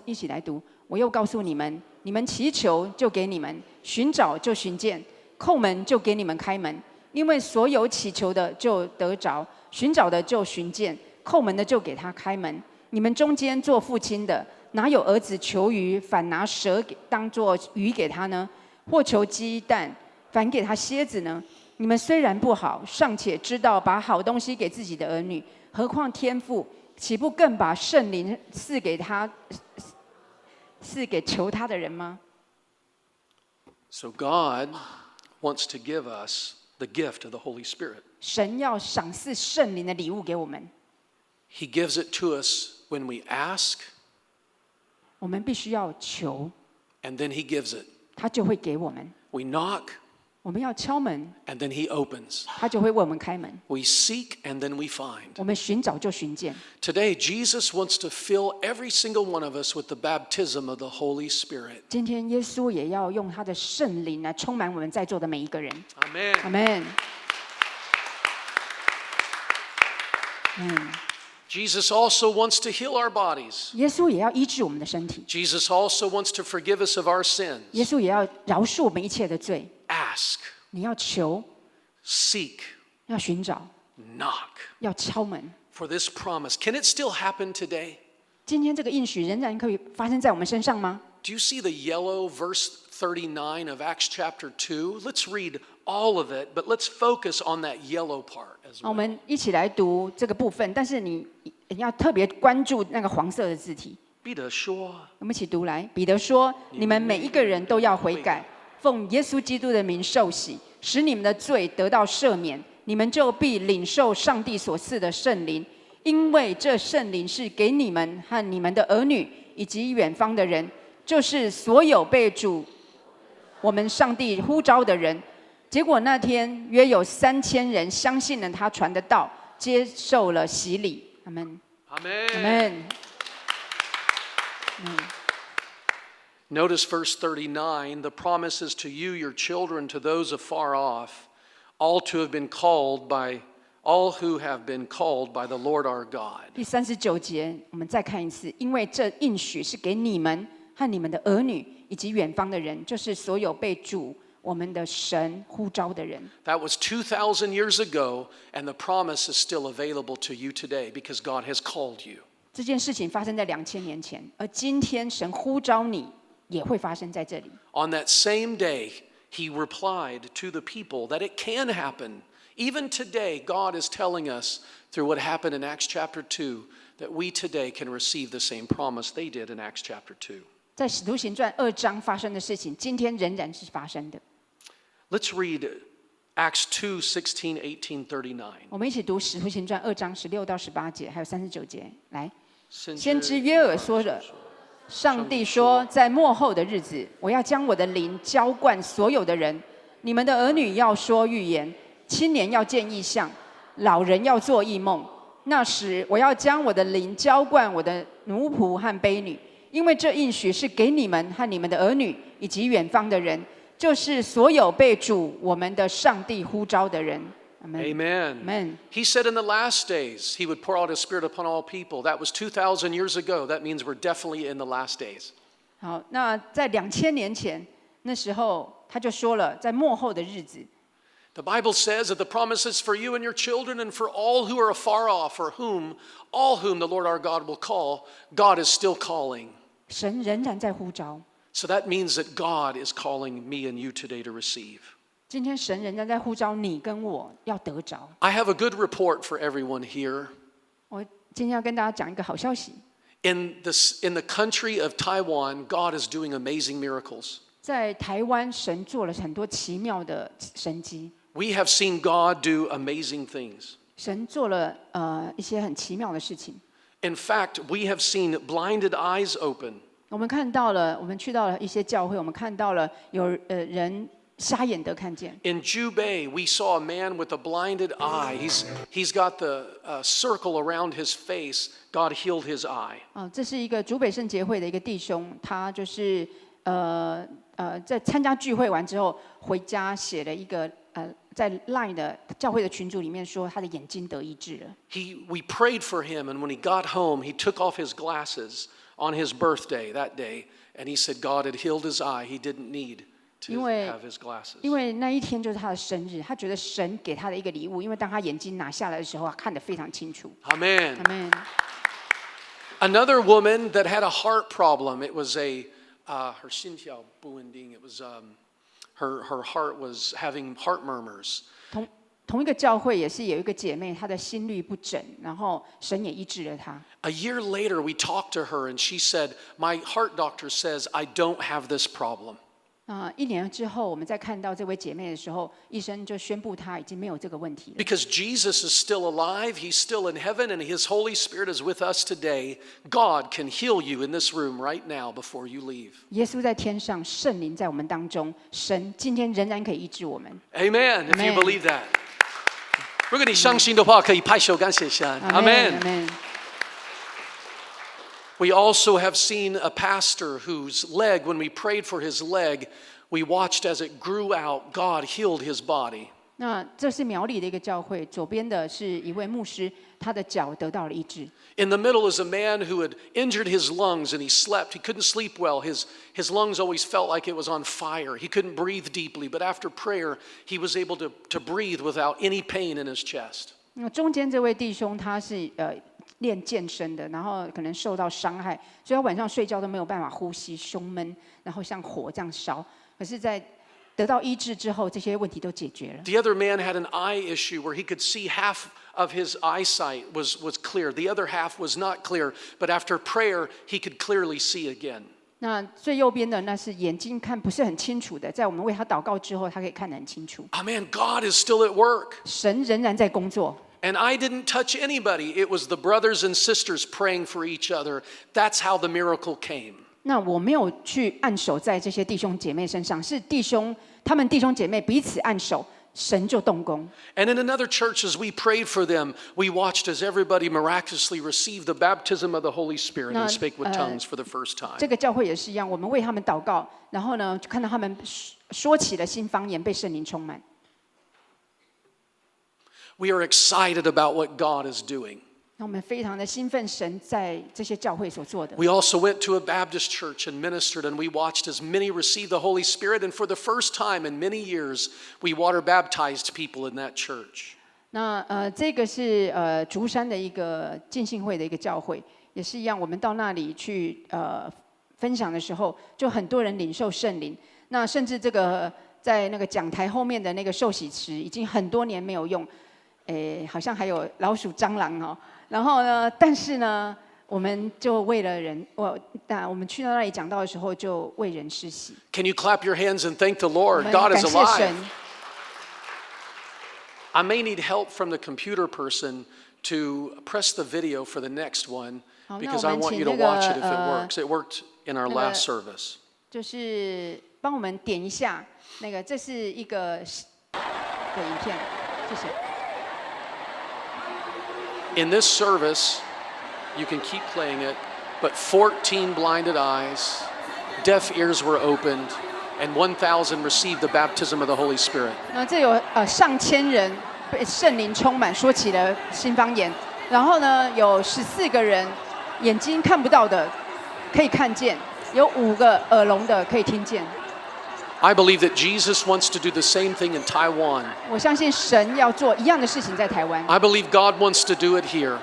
一起来读。我又告诉你们，你们祈求就给你们，寻找就寻见，叩门就给你们开门。因为所有祈求的就得着，寻找的就寻见，叩门的就给他开门。你们中间做父亲的，哪有儿子求鱼，反拿蛇当作鱼给他呢？或求鸡蛋，反给他蝎子呢？你们虽然不好，尚且知道把好东西给自己的儿女，何况天父岂不更把圣灵赐给求他的人吗？ So God wants to give us the gift of the Holy Spirit. 神要赏赐圣灵的礼物给我们， He gives it to us when we ask, 我们必须要求， and then He gives it. 他就会给我们。 We knock, 我们要敲门， and then he opens. 他就会为我们开门。 We seek and then we find. 我们寻找就寻见。 Today, Jesus wants to fill every single one of us with the baptism of the Holy Spirit. 今天耶稣也要用他的圣灵来充满我们在座的每一个人。 Amen. 阿门。Jesus also wants to heal our bodies. 耶稣也要医治我们的身体， Jesus also wants to forgive us of our sins. 耶稣也要饶恕我们一切的罪。 Ask, 你要求， seek, 要寻找， knock 要敲门。 for this promise. Can it still happen today? 今天这个应许仍然可以发生在我们身上吗？ Do you see the yellow verse 39 of Acts chapter 2? Let's read all of it, but let's focus on that yellow part as 我 well. 们一起来读这个部分，但是你要特别关注那个黄色的字体。彼得说，我们一起读来。彼得说：“你们每一个人都要悔改，奉耶稣基督的名受洗，使你们的罪得到赦免，你们就必领受上帝所赐的圣灵，因为这圣灵是给你们和你们的儿女以及远方的人，就是所有被主我们上帝呼召的人。”结果那天约有3000人相信了他传的道，接受了洗礼。阿门，阿 Amen. 门。 Notice verse 39, the promise is to you, your children, to those afar off, all who have been called by the Lord our God. 第39节，我们再看一次，因为这应许是给你们和你们的儿女以及远方的人，就是所有被主我们的神呼召的人。 That was 2,000 years ago, and the promise is still available to you today because God has called you. 这件事情发生在2000年前，而今天神呼召你，也会发生在这里。 On that same day, he replied to the people that it can happen. Even today, God is telling us through what happened in Acts chapter 2 that we today can receive the same promise they did in Acts chapter 2. 在使徒行传2章发生的事情，今天仍然是发生的。 Let's read Acts 2, 16, 18, 39. 我们一起读使徒行传2章16到18节，还有39节。来，先知约珥说了。上帝说，在末后的日子，我要将我的灵浇灌所有的人。你们的儿女要说预言，青年要见异象，老人要做异梦。那时，我要将我的灵浇灌我的奴仆和婢女，因为这应许是给你们和你们的儿女以及远方的人，就是所有被主我们的上帝呼召的人。Amen. Amen. He said in the last days he would pour out his spirit upon all people. That was 2,000 years ago. That means we're definitely in the last days. 好，那在2000年前，那时候他就说了，在末后的日子。 The Bible says that the promise is for you and your children and for all who are afar off, for all whom the Lord our God will call. God is still calling. 神仍然在呼召。 So that means that God is calling me and you today to receive. 今天神仍然在呼召你跟我要得着。 I have a good report for everyone here. 我今天要跟大家讲一个好消息， In the country of Taiwan, God is doing amazing miracles. 在台湾神做了很多奇妙的神迹， We have seen God do amazing things. 神做了一些很奇妙的事情。 In fact, we have seen blinded eyes open. 我们看到了，我们去到了一些教会，我们看到了有人瞎眼得看见。 In Jubei, we saw a man with a blinded eye. He's got the circle around his face. God healed his eye. 这是一个竹北圣洁会的一个弟兄，他就是在参加聚会完之后回家写了一个在 LINE 的教会的群组里面说他的眼睛得医治了。 We prayed for him, and when he got home, he took off his glasses on his birthday that day, and he said God had healed his eye. He didn't need to have his glasses. 因为那一天就是他的生日，他觉得神给他的一个礼物，因为当他眼睛拿下来的时候，他看得非常清楚。 Amen. Amen. Another woman that had a heart problem. It was her 心跳不稳定. It was her heart was having heart murmurs. 同一个教会也是有一个姐妹，她的心律不整，然后神也医治了她。 A year later, we talked to her, and she said, "My heart doctor says I don't have this problem." 1年之后，我们再看到这位姐妹的时候，医生就宣布她已经没有这个问题了。Because Jesus is still alive, He's still in heaven, and His Holy Spirit is with us today. God can heal you in this room right now before you leave. 耶稣在天上，圣灵在我们当中，神今天仍然可以医治我们。 Amen. If you Amen. believe that. 如果你相信的话，可以拍手感谢神。Amen. Amen. We also have seen a pastor whose leg, when we prayed for his leg, we watched as it grew out, God healed his body. 那这是苗栗的一个教会，左边的是一位牧师，他的脚得到了医治。In the middle is a man who had injured his lungs and he slept. He couldn't sleep well. His lungs always felt like it was on fire. He couldn't breathe deeply. But after prayer, he was able to breathe without any pain in his chest. 那中间这位弟兄他是练健身的，然后可能受到伤害，所以他晚上睡觉都没有办法呼吸，胸闷，然后像火这样烧。可是，在得到医治之后，这些问题都解决了。The other man had an eye issue where he could see half of his eyesight was clear. The other half was not clear. But after prayer, he could clearly see again. 那最右边的那是眼睛看不是很清楚的，在我们为他祷告之后，他可以看得很清楚。Amen. God is still at work. 神仍然在工作。And I didn't touch anybody. It was the brothers and sisters praying for each other. That's how the miracle came. 那我没有去按手在这些弟兄姐妹身上，是他们弟兄姐妹彼此按手，神就动工。And in another church, as we prayed for them, we watched as everybody miraculously received the baptism of the Holy Spirit and spake with tongues for the first time. 这个教会也是一样，我们为他们祷告，然后呢，就看到他们说起了新方言，被圣灵充满。We are excited about what God is doing. 那我们非常的兴奋，神在这些教会所做的。 We also went to a Baptist church and ministered, and we watched as many receive the Holy Spirit. And for the first time in many years, we water baptized people in that church. 那这个是竹山的一个浸信会的一个教会，也是一样。我们到那里去分享的时候，就很多人领受圣灵。那甚至这个在那个讲台后面的那个受洗池，已经很多年没有用，好像还有老鼠、蟑螂哦。然后呢，但是呢，我们就为了人，我们去到那里讲道的时候，就为人施洗。 Can you clap your hands and thank the 我 Lord? 们 God 感 is 谢 alive. 神。 I may need help from the computer person to press the video for the next one because I want you to watch it if it works. It worked in our last service. 就是帮我们点一下那个，这是一个的影片，谢谢。 In this service, you can keep playing it, but 14 blinded eyes, deaf ears were opened, and 1,000 received the baptism of the Holy Spirit. 那这有上千人被圣灵充满，说起了新方言。然后呢，有14个人眼睛看不到的可以看见，有5个耳聋的可以听见。 I believe that Jesus wants to do the same thing in Taiwan. 我相信神要做一样的事情在台湾。 I believe God wants to do it here.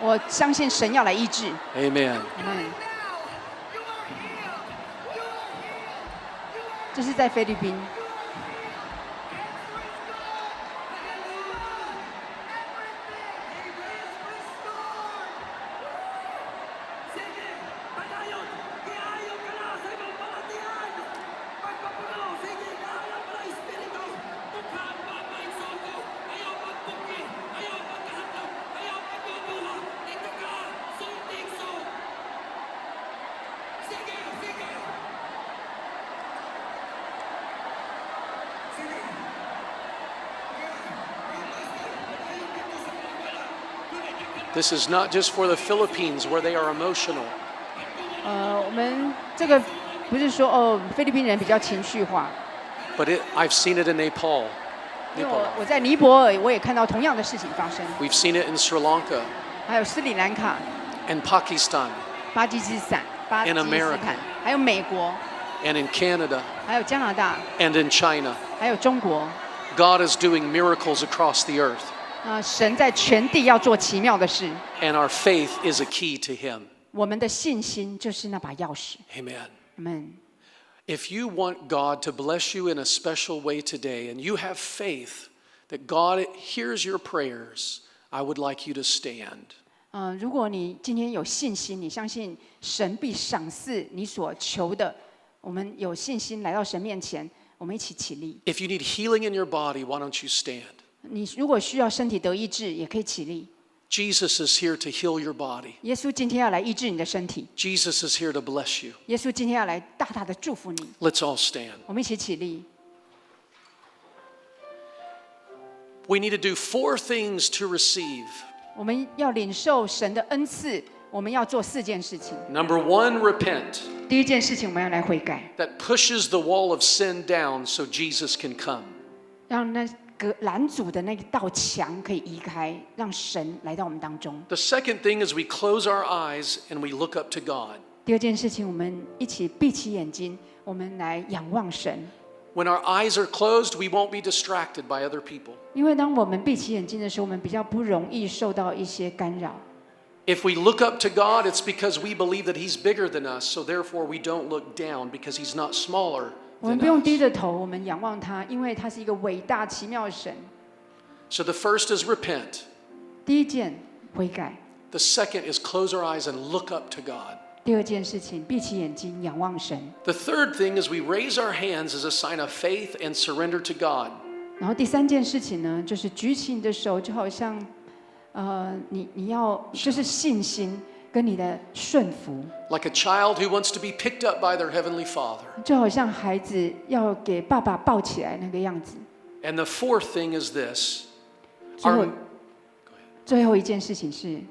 我相信神要来医治。 Amen. 这是在菲律宾。 This is not just for the Philippines where they are emotional. 我们这个不是说菲律宾人比较情绪化， But I've seen it in Nepal. 因为我在尼泊尔，我也看到同样的事情发生， We've seen it in Sri Lanka 还有斯里兰卡、 and Pakistan 巴基斯坦、In America 还有美国， and in Canada 还有加拿大， and in China. 还有中国。 God is doing miracles across the earth, 神在全地要做奇妙的事， and our faith is a key to Him. 我们的信心就是那把钥匙。 Amen. 阿们。 If you want God to bless you in a special way today, and you have faith that God hears your prayers, I would like you to stand. 如果你今天有信心，你相信神必赏赐你所求的，我们有信心来到神面前，我们一起起立。 If you need healing in your body, why don't you stand? 你如果需要身体得医治，也可以起立。 Jesus is here to heal your body. 耶稣今天要来医治你的身体， Jesus is here to bless you. 耶稣今天要来大大的祝福你。 Let's all stand. 我们一起起立。 We need to do 4 things to receive. 我们要领受神的恩赐，我们要做4件事情。 Number 1, repent. 第一件事情，我们要来悔改， That pushes the wall of sin down so Jesus can come. 让那个拦阻的那道墙可以移开，让神来到我们当中。 The second thing is we close our eyes and we look up to God. 第二件事情，我们一起闭起眼睛，我们来仰望神。 When our eyes are closed, we won't be distracted by other people. 因为当我们闭起眼睛的时候，我们比较不容易受到一些干扰。 If we look up to God, it's because we believe that He's bigger than us, so therefore we don't look down because He's not smaller 我们 than 不用低 us. 着头，我们仰望他，因为他是一个伟大奇妙的神。 So the first is repent. 第一件悔改， The second is close our eyes and look up to God. 第二件事情闭起眼睛仰望神。 The third thing is we raise our hands as a sign of faith and surrender to God. 然后第三件事情呢，就是举起你的手，就好像，你要就是信心跟你的顺服， Like a child who wants to be picked up by their heavenly Father. 就好像孩子要给爸爸抱起来那个样子。 And the fourth thing is this. 最后一件事情是，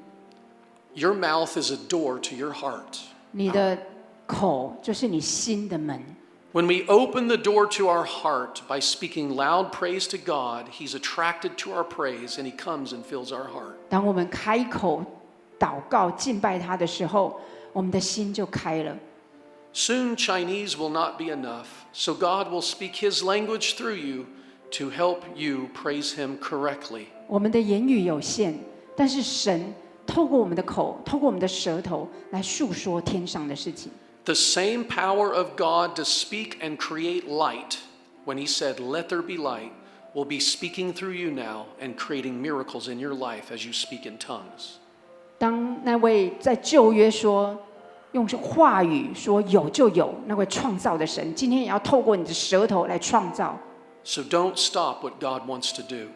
Your mouth is a door to your heart. 你的口就是你心的门。 When we open the door to our heart by speaking loud praise to God, He's attracted to our praise and He comes and fills our heart. 当我们开口祷告敬拜他的时候，我们的心就开了。 Soon Chinese will not be enough, so God will speak His language through you to help you praise Him correctly. 我们的言语有限，但是神透过我们的口，透过我们的舌头来述说天上的事情。 The same power of God to speak and create light, when He said, "Let there be light," will be speaking through you now and creating miracles in your life as you speak in tongues. 当那位在旧约说用话语说有就有，那位创造的神，今天也要透过你的舌头来创造。 So don't stop what God wants to do.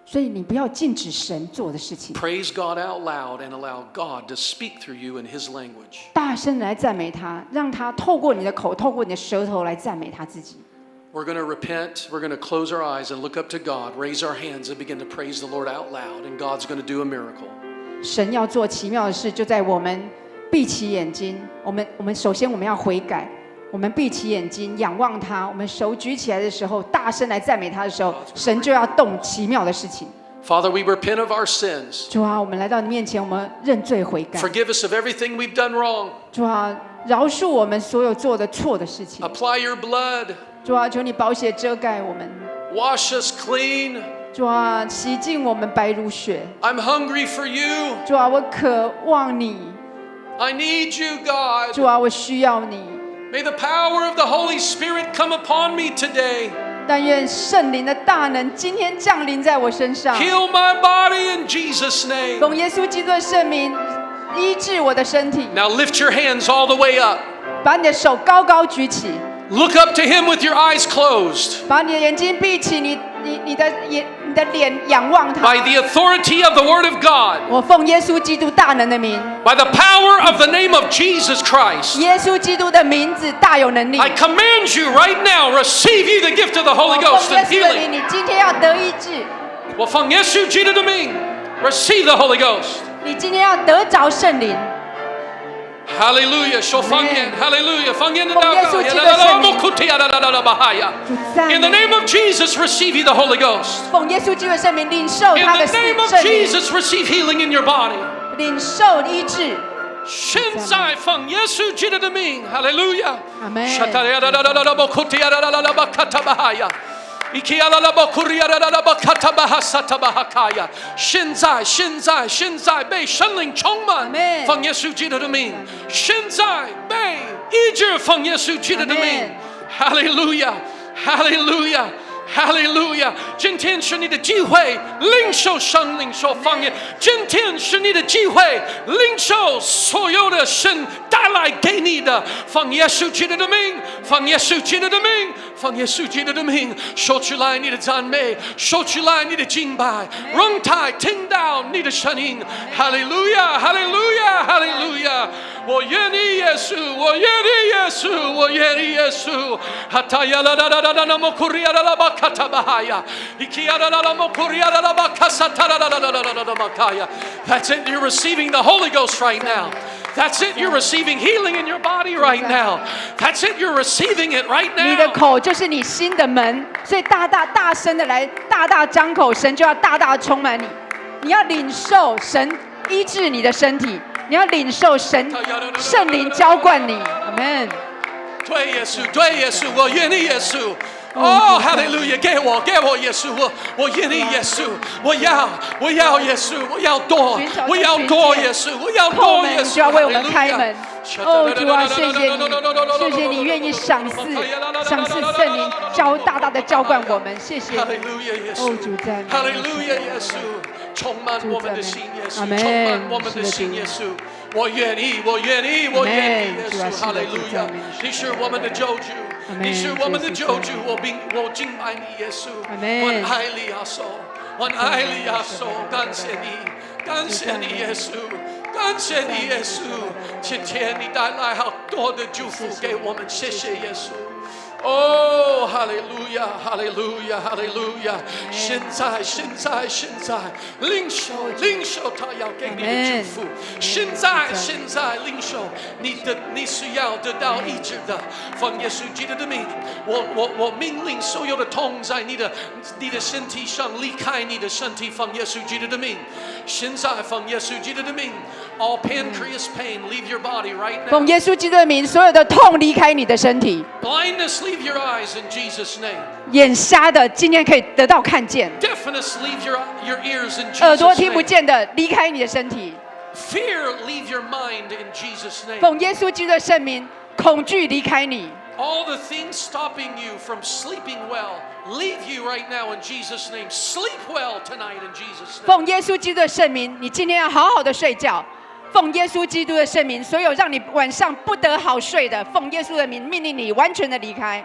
所以你不要禁止神做的事情， Praise God out loud and allow God to speak through you in His language. 大声地来赞美他，让他透过你的口，透过你的舌头来赞美他自己。 We're going to repent. We're going to close our eyes and look up to God, raise our hands and begin to praise the Lord out loud, and God's going to do a miracle. 神要做奇妙的事，就在我们闭起眼睛。我们首先我们要悔改，我们闭起眼睛仰望他，我们手举起来的时候，大声来赞美他的时候，神就要动奇妙的事情。 Father, we repent of our sins. 主啊，我们来到你面前，我们认罪悔改。 Forgive us of everything we've done wrong. 主啊，饶恕我们所有做的错的事情。 Apply your blood. 主啊，求你宝血遮盖我们。 Wash us clean. 主啊，洗净我们白如雪。 I'm hungry for you. 主啊，我渴望你。 I need you, God. 主啊，我需要你。 May the power of the Holy Spirit come upon me today. 但愿圣灵的大能今天降临在我身上。 Heal my body in Jesus' name. 奉耶稣基督的圣名医治我的身体。 Now lift your hands all the way up. 把你的手高高举起， Look up to Him with your eyes closed. 把你的眼睛闭起，你的脸仰望他。 By the authority of the Word of God. 我奉耶稣基督大能的名， By the power of the name of Jesus Christ. 耶稣基督的名字大有能力。 I command you right now, receive you the gift of the 我 Holy 奉 Ghost 耶 and 稣的名， healing. 你今天要得医治， Receive the Holy Ghost. 你今天要得着圣灵。 Hallelujah. 说方言 Hallelujah. 方言的祷告。奉耶稣基督的圣名。 In the name of Jesus, receive you the Holy Ghost. 奉耶稣基督的圣名，领受 In 他的 the name of 圣灵， Jesus, receive healing in your body. 领受医治。现在奉耶稣基督的名 Hallelujah. 阿门。现在被圣灵充满，奉耶稣基督的名，现在被医治，奉耶稣基督的名。Hallelujah, Hallelujah, 哈利路亚！今天是你的机会，领受圣灵说方言。今天是你的机会，领受所有的神带来给你的，奉耶稣基督的名，奉耶稣基督的名，奉耶稣基督的名，说出来你的赞美，说出来你的敬拜，让他听到你的声音。哈利路亚，哈利路亚，哈利路亚！我愿你耶稣，我愿你耶稣，我愿你耶稣。哈塔亚拉拉拉拉拉摩库里亚拉拉巴卡塔巴哈呀，伊基亚拉拉拉摩库里亚拉拉巴卡萨塔拉拉拉拉拉拉拉巴卡呀。That's it. You're receiving the Holy Ghost right now. That's it. You're receiving healing in your body right now. That's it. You're receiving it right 你的 now. 口就是你心的门，所以大声的来，大张口，神就要大充满你。你要领受神医治你的身体，你要领受神圣灵浇灌你。阿门。对耶稣，对耶稣，我愿你耶稣。哦，哈利路亚！给我耶稣，我愿你耶稣，我要耶稣，我要多耶稣，我要多耶稣。就要为我们开门。哦，主啊，谢谢你，谢谢你愿意赏赐圣灵，大的浇灌我们，谢谢你。哦，主赞美。哈利路亚，耶稣，充满我们的心，耶稣，充满我们的心，耶稣。我愿意，耶稣，哈利路亚！你是我们的救主，你是我们的救主，我敬拜你，耶稣，我爱你亚索，我爱你亚索，感谢你，耶稣，感谢你，耶稣，今天你带来好多的祝福给我们，谢谢耶稣。哦，哈利路亚，哈利路亚，哈利路亚！现在，领受他要给你的祝福。现在领受你是要得到医治的。奉耶稣基督的名，我命令所有的痛在你的身体上离开你的身体。奉耶稣基督的名，现在奉耶稣基督的名 ，all pancreas pain leave your body right now。奉耶稣基督的名，所有的痛离开你的身体。Blindness leave your eyes in Jesus' name. 眼瞎的今天可以得到看见。Deafness leave your ears in 耳朵 Jesus' 听不 name. 见的离开你的身体。Fear leave your mind in Jesus' name. 奉耶稣基督的圣名，恐惧离开你。All the things stopping you from sleeping well leave you right now in Jesus' name. Sleep well tonight in Jesus' name. 奉耶稣基督的圣名，你今天要好好的睡觉。奉耶稣基督的圣名，所有让你晚上不得好睡的，奉耶稣的名命令你完全的离开。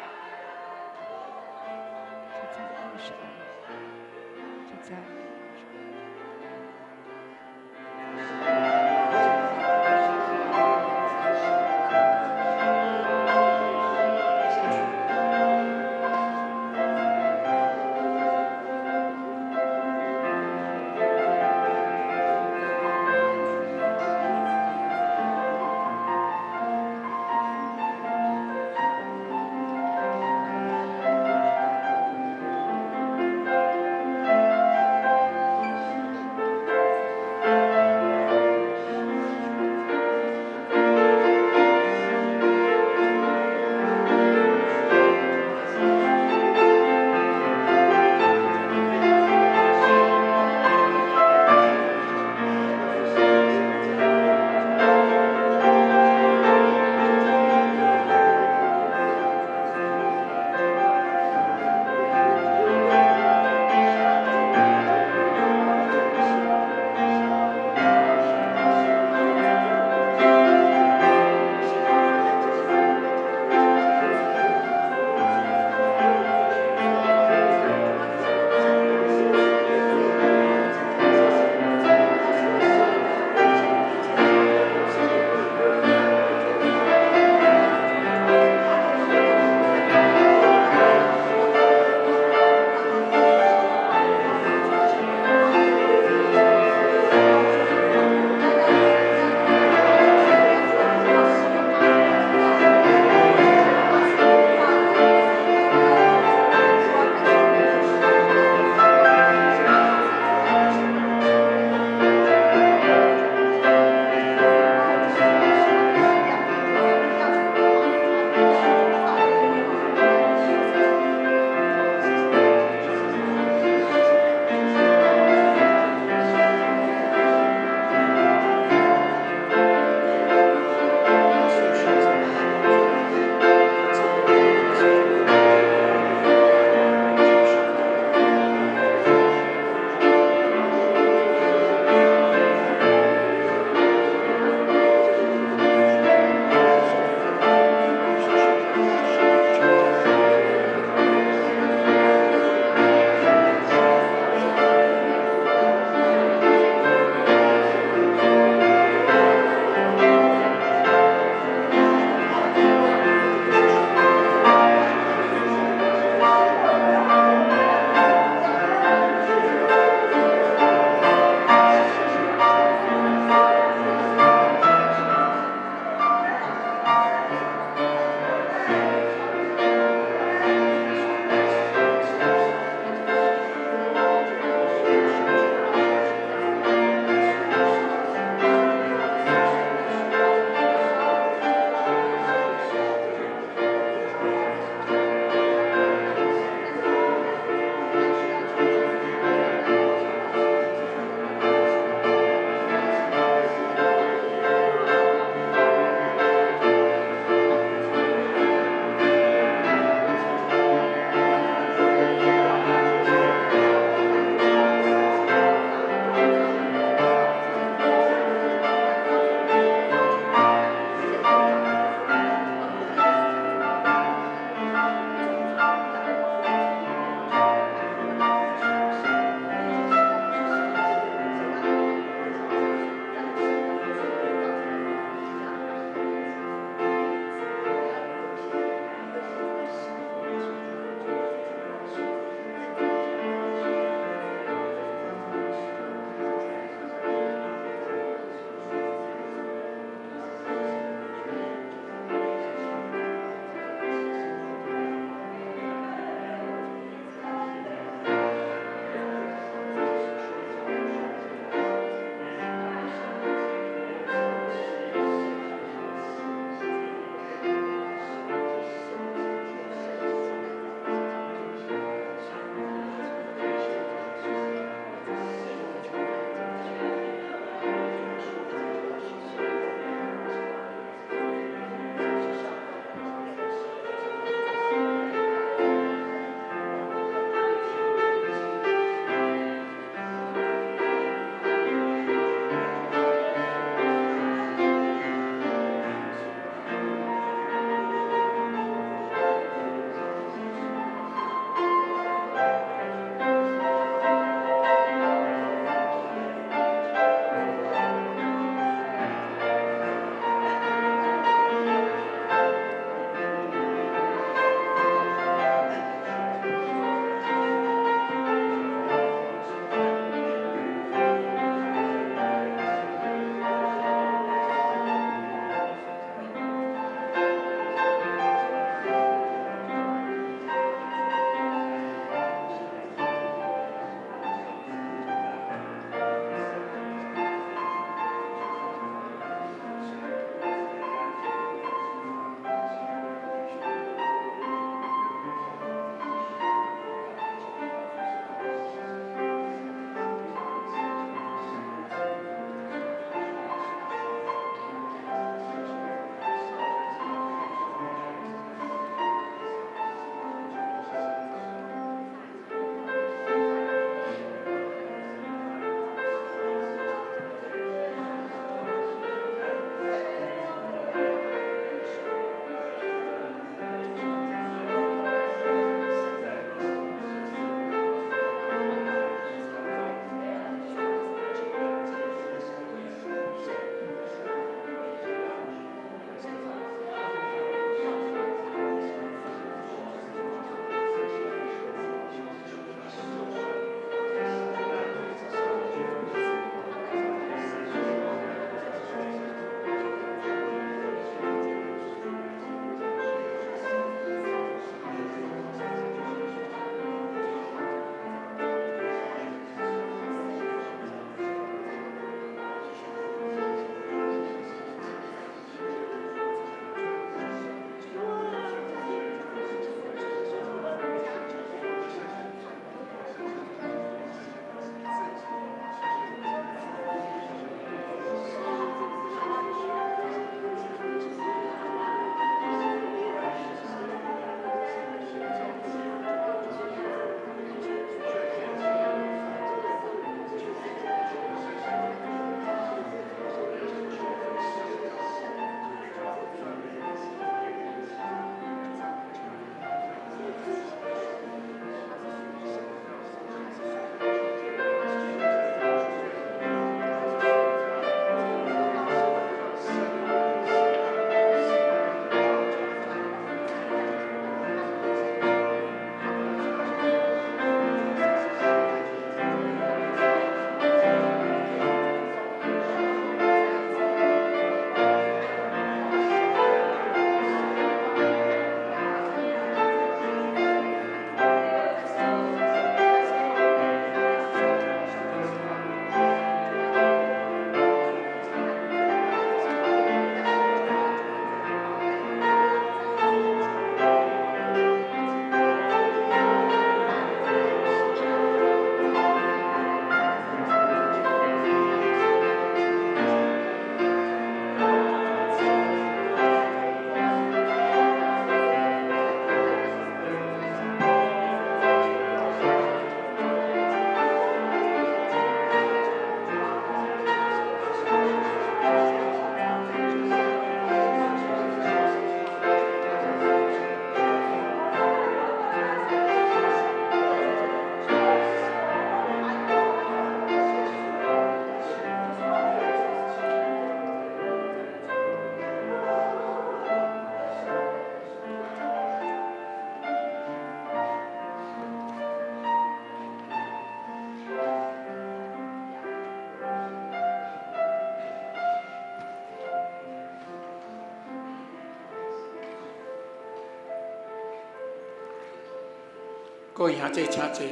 各位兄弟，请坐。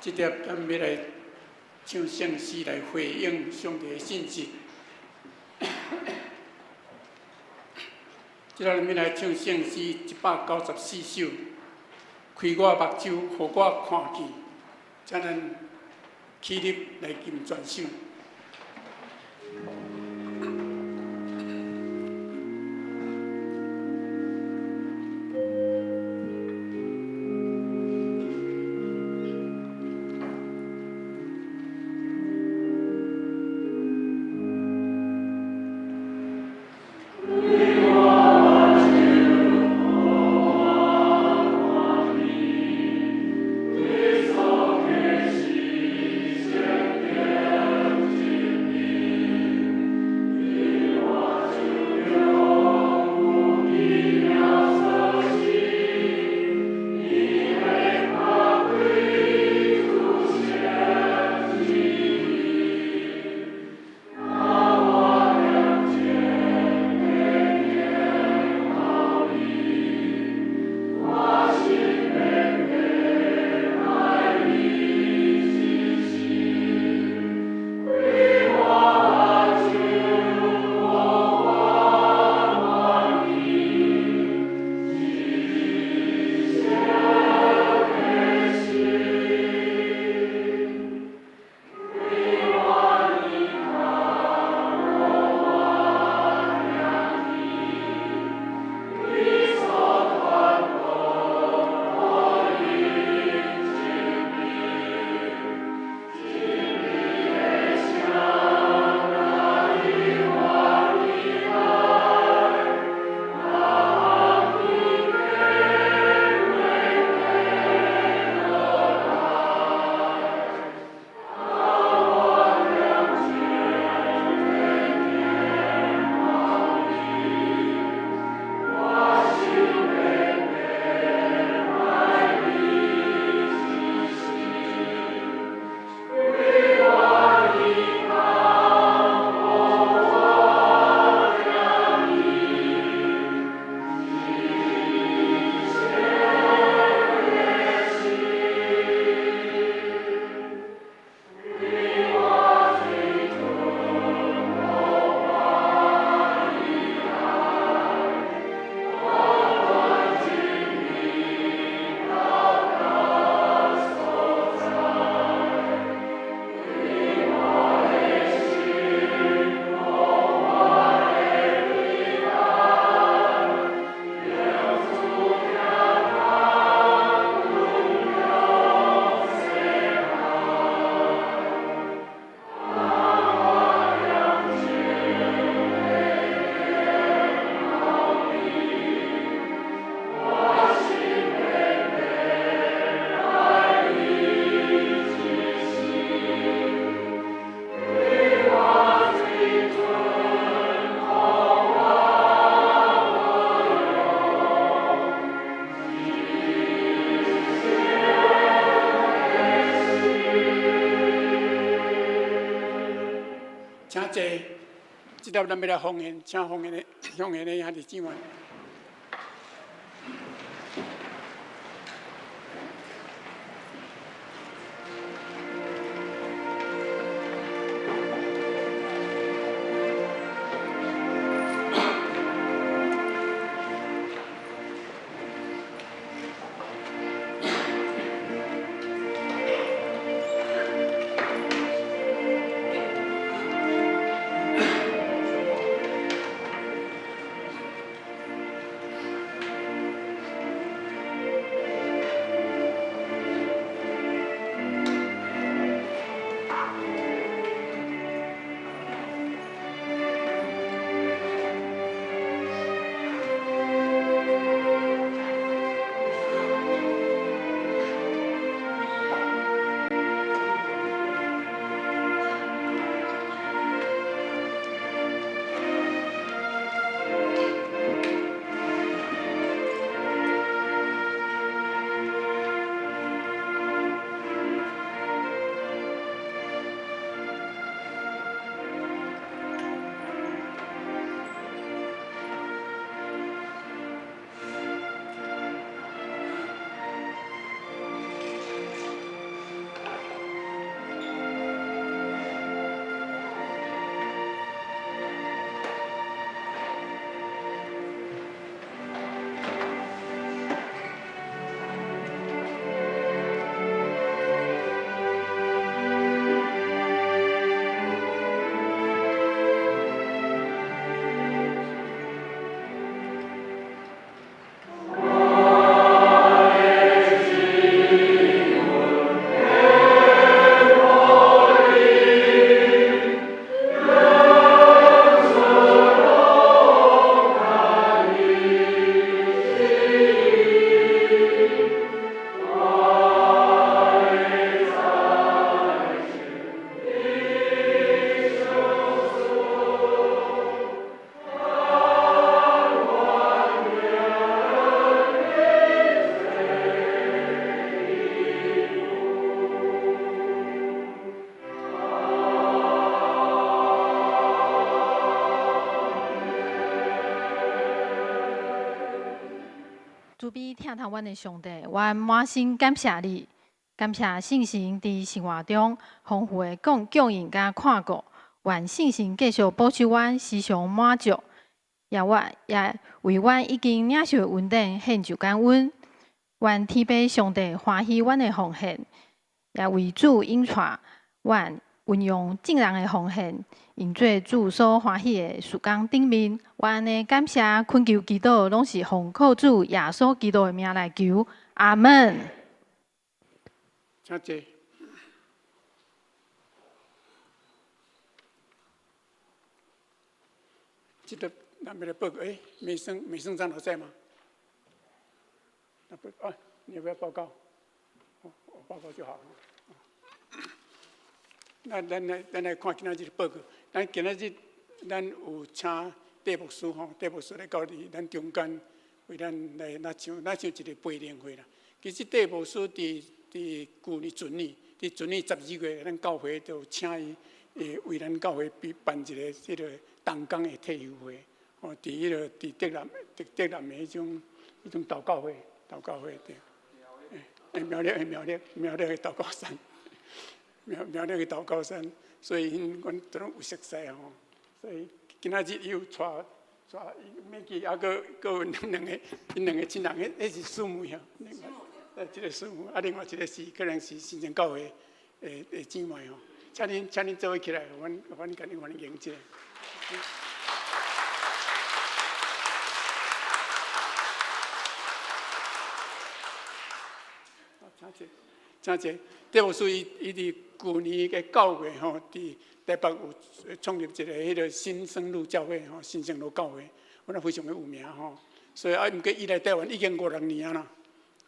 这碟咱要来唱圣诗来回应上帝的信息。即咱要来唱圣诗194首，开我目睭，互我看见，才能起立来吟全首。请坐，这条咱要来奉献，请奉献的兄弟姊妹。主比听头阮的上帝，阮满心感谢你，感谢信心伫生活中丰富的供应甲看顾，愿信心继续保守阮时常满足，也为阮已经领受的恩典献上感恩。愿天父上帝欢喜阮的奉献，也为主引带阮运用正人的奉献，用做主所欢喜的事工顶面。阮的感谢恳求祈祷，拢是奉靠主耶稣基督的名来求，阿门。请坐。这个咱们的报告，美生长老在吗？你要不要报告？我报告就好了。那咱来看今仔日的报告。咱今仔日咱有请戴牧师戴牧师来到咱中间，为咱来像一个培灵会啦。其实戴牧师伫旧年前年12月，咱教会就请伊为咱教会办一个这个同工的退休会，伫伫德南的迄种祷告会对。苗栗的祷告山，苗栗的祷告山，所以阮都拢有熟悉吼。所以今仔日又带免记，还佫有因两个亲人，迄是师母吼，这个师母，另外一个是可能是新城教会的姊妹吼。请恁做伙起来，阮甲恁欢迎一下。真济，戴牧师伊伫旧年的9月吼，伫台北有创立一个迄个新生路教会吼，新生路教会，阮非常的有名吼。所以毋过伊来台湾已经5、6年啊啦。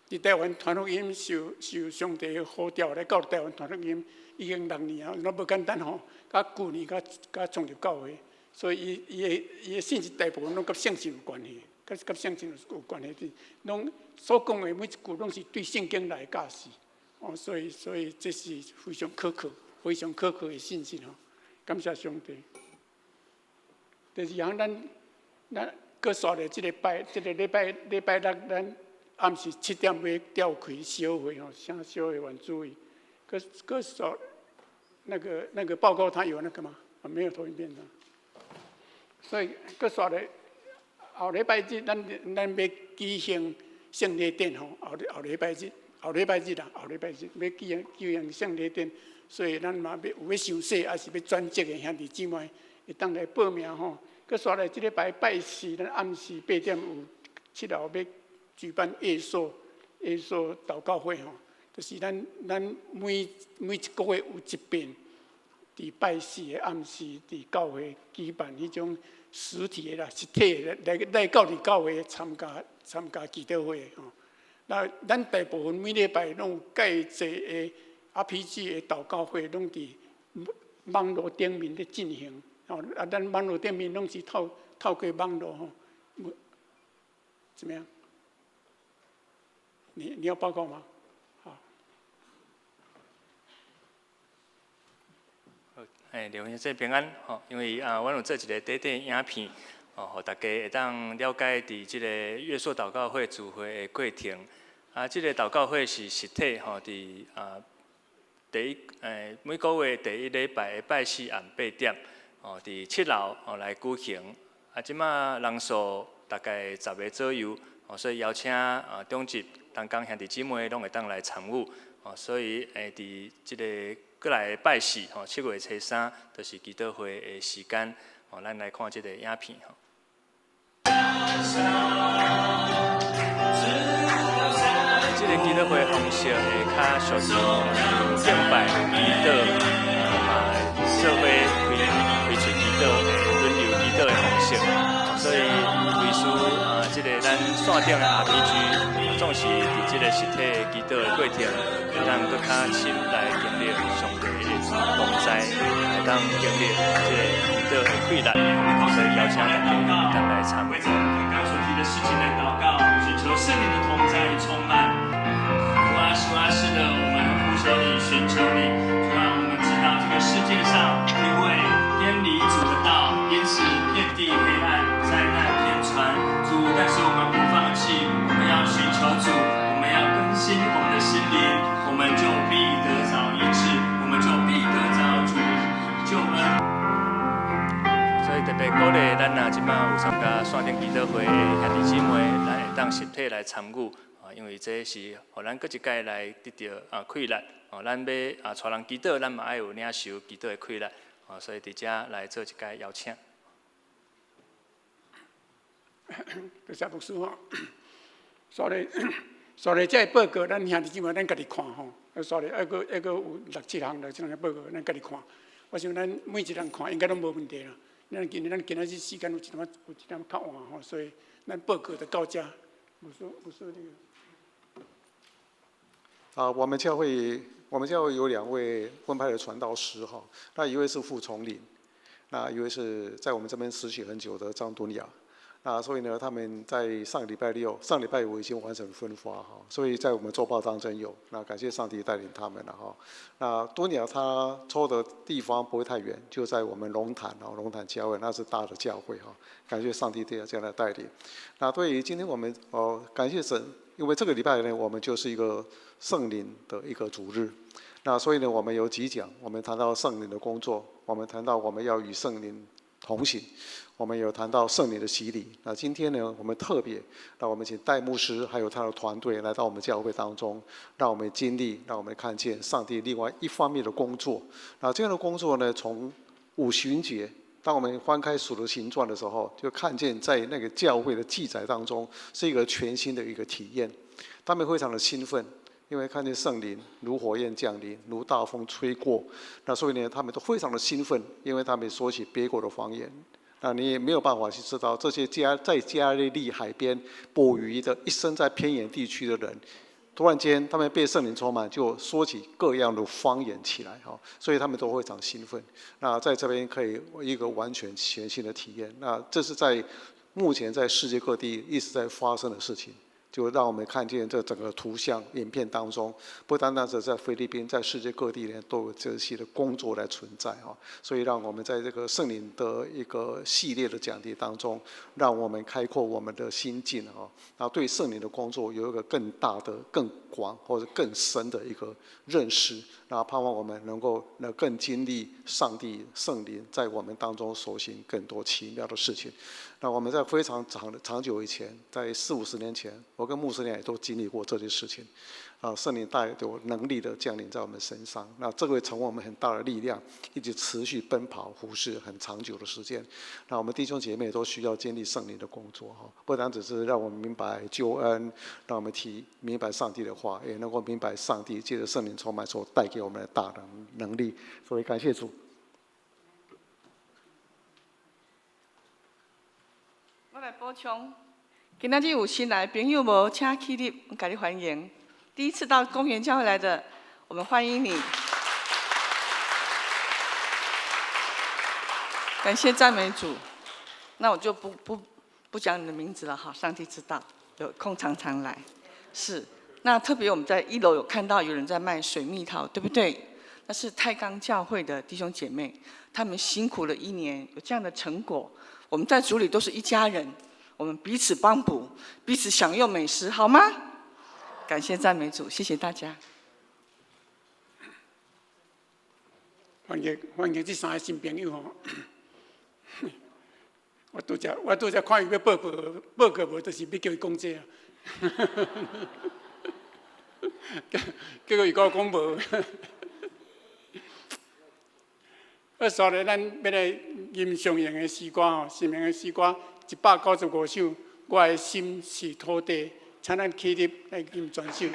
伫台湾传福音受上帝呼召来到台湾传福音已经6年啊，那无简单吼。甲旧年甲创立教会，所以伊的信息大部分拢甲圣经有关系，甲圣经有关系，拢所讲的每一句拢是对圣经来教示。所以这是非常可靠的信息吼，感谢上帝。就是讲咱搁刷咧，这个礼拜六，咱暗时7点要召开小会吼，请小会员注意。搁刷那个报告，他有那个吗？没有投影片的。所以搁刷咧，后礼拜日咱要举行圣礼典吼，后礼拜日要举行圣礼典，所以咱嘛有要受洗，还是要转职的兄弟姊妹，会当来报名吼。佮刷来，这礼拜拜4，咱暗时8点有7楼要举办夜宿祷告会吼，就是咱每一个月有一遍，伫拜4的暗时伫教会举办迄种实体的啦、实体的来到伫教会参加祈祷会吼。那咱大部分每礼拜拢有介济的RPG 的祷告会，拢伫网络顶面咧进行。咱网络顶面拢是透过网络吼，怎么样？你要报告吗？好。刘先生平安吼，因为阮有做一个短短影片，互大家会当了解伫即个月朔祷告会聚会的过程。即个祷告会是实体吼，伫每个月第1礼拜的拜4暗8点，伫7楼来举行。即马人数大概10个左右，所以邀请中级同工兄弟姊妹拢会当来参与。所以伫即个过来拜4，7月初3，就是祈祷会的时间。咱来看即个影片吼。即个祈祷会方式会较属于敬拜祈祷，做伙开喙祈祷、轮流祈祷的方式。所以为师即个咱线顶的 RPG， 总是伫即个实体祈祷的过程，会当搁较深来经历上帝的同在，来当经历即个祈祷的困难，所以邀请大家会当来参与。为着刚刚所提的事情来祷告，是求圣灵的同在与充满。主啊，是的，我们呼求你，寻求你，主啊，我们知道这个世界上因为偏离主的道，因此遍地黑暗，灾难频传。主，但是我们不放弃，我们要寻若即摆有参加线顶祈祷会的兄弟姊妹，咱会当实体来参与因为这是互咱搁一届来得到快乐咱要带人祈祷，咱嘛爱有领受祈祷的快乐所以伫遮来做一届邀请。多谢牧师所以这报告，咱兄弟姊妹咱家己看所以还佫有6、7项的报告，咱家己看。我想咱每一人看应该都无问题啦。咱今仔日时间有一点较晚所以咱报告就到这。牧师那个。我们教会有2位分派的传道师那一位是傅崇林，那一位是在我们这边实习很久的张敦雅。所以呢，他们在上礼拜五已经完成分发所以在我们周报当中有。那感谢上帝带领他们了那敦雅他抽的地方不会太远，就在我们龙潭教会，那是大的教会感谢上帝这样的带领。那对于今天我们感谢神，因为这个礼拜呢，我们就是一个圣灵的一个主日。那所以呢，我们有几讲，我们谈到圣灵的工作，我们谈到我们要与圣灵同行，我们有谈到圣灵的洗礼。那今天呢，我们特别，让我们请戴牧师还有他的团队来到我们教会当中，让我们经历，让我们看见上帝另外一方面的工作。那这样的工作呢，从五旬节，当我们翻开属的形状的时候，就看见在那个教会的记载当中，是一个全新的一个体验。他们非常的兴奋，因为看见圣灵如火焰降临，如大风吹过。那所以呢，他们都非常的兴奋，因为他们说起别国的方言。那你也没有办法去知道这些在加利利海边捕鱼的，一生在偏远地区的人，突然间他们被圣灵充满，就说起各样的方言起来所以他们都非常兴奋。那在这边可以一个完全全新的体验。那这是在目前在世界各地一直在发生的事情。就让我们看见这整个图像影片当中，不单单是在菲律宾，在世界各地呢都有这些的工作来存在所以让我们在这个圣灵的一个系列的讲题当中，让我们开阔我们的心境然后对圣灵的工作有一个更大的、更广或者更深的一个认识。那盼望我们能够更经历上帝圣灵在我们当中所行更多奇妙的事情。那我们在非常长久以前，在40-50年前，我跟牧师俩也都经历过这些事情。圣灵带有能力的降临在我们身上，那这会成为我们很大的力量，一直持续奔跑服事很长久的时间。那我们弟兄姐妹都需要经历圣灵的工作不单只是让我们明白救恩，让我们明白上帝的话，也能够明白上帝借着圣灵充满所带给我们的大能力。所以感谢主。我来补充，今仔日有新来的朋友无，请起立，我给你欢迎。第一次到公园教会来的，我们欢迎你。感谢赞美主。那我就不讲你的名字了上帝知道，有空常常来。是，那特别我们在1楼有看到有人在卖水蜜桃，对不对？那是太钢教会的弟兄姐妹，他们辛苦了1年，有这样的成果。我们在主里都是一家人，我们彼此帮补，彼此享用美食，好吗？感谢赞美主，谢谢大家。欢迎这3个新朋友我拄则看伊要报告无，就是要叫伊讲这结果伊讲无。所以咱要来吟上言的诗歌上言的诗歌195首，我的心是土地，请咱起立来吟全首。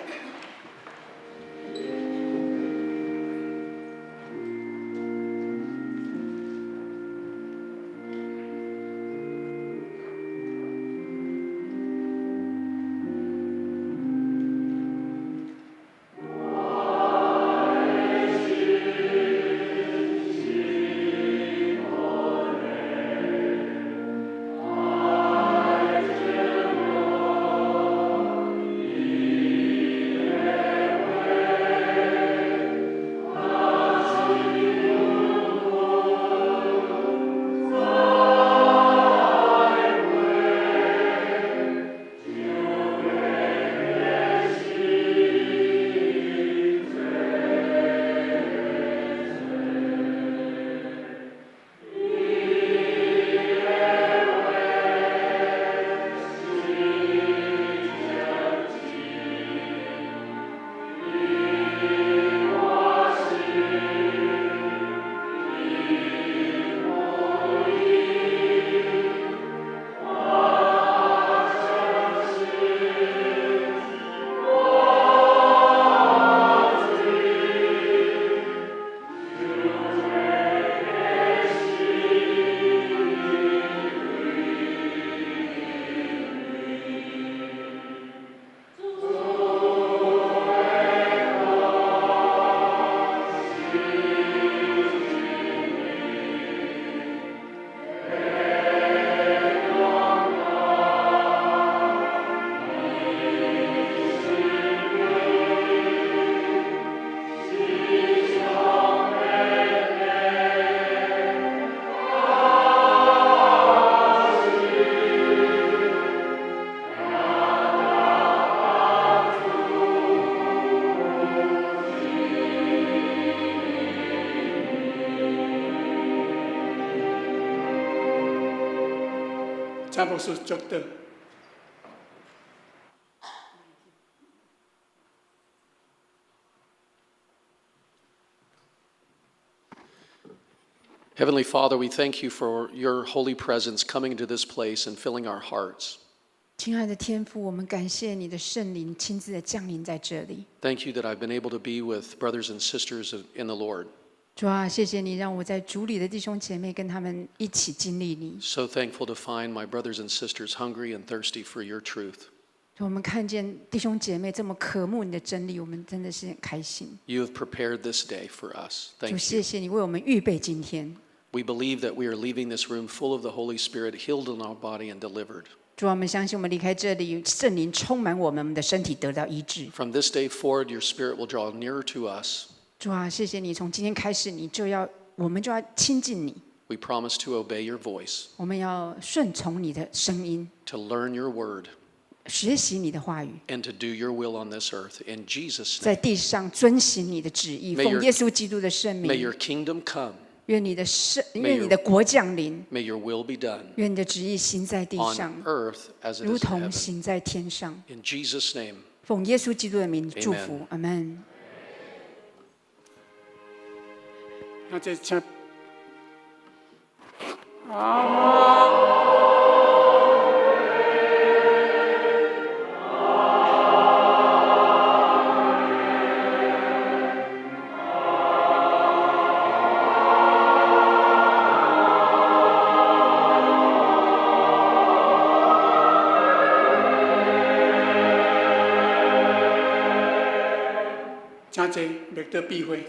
查牧师祝祷。Heavenly Father, we thank you for your holy presence coming into this place and filling our hearts. 亲爱的天父，我们感谢你的圣灵亲自的降临在这里。Thank you that I've been able to be with brothers and sisters in the Lord. 主啊，谢谢你让我在主里的弟兄姐妹跟他们一起经历你。So thankful to find my brothers and sisters hungry and thirsty for your truth. 我们看见弟兄姐妹这么渴慕你的真理，我们真的是很开心。You have prepared this day for us. 主， Thank 谢 you. 谢你为我们预备今天。 We believe that we are leaving this room full of the Holy Spirit, healed in our body and delivered. 主啊，我们相信我们离开这里，圣灵充满我们，我们的身体得到医治。 From this day forward, your Spirit will draw nearer to us. 主啊，谢谢你，从今天开始，我们就要亲近你， We promise to obey your voice, 我们要顺从你的声音， to learn your word, 学习你的话语， and to do your will on this earth. In Jesus' 在 name, 地上遵行你的旨意， May your- 奉耶稣基督的圣 may 名， your kingdom come, 愿你的国降临， may your will be done 愿你的旨意行在地上 on，earth as it 如 is in 同 heaven. 行在天上。 In Jesus' name, 奉耶稣基督的名祝福，阿门。那这请请坐，麦德避讳。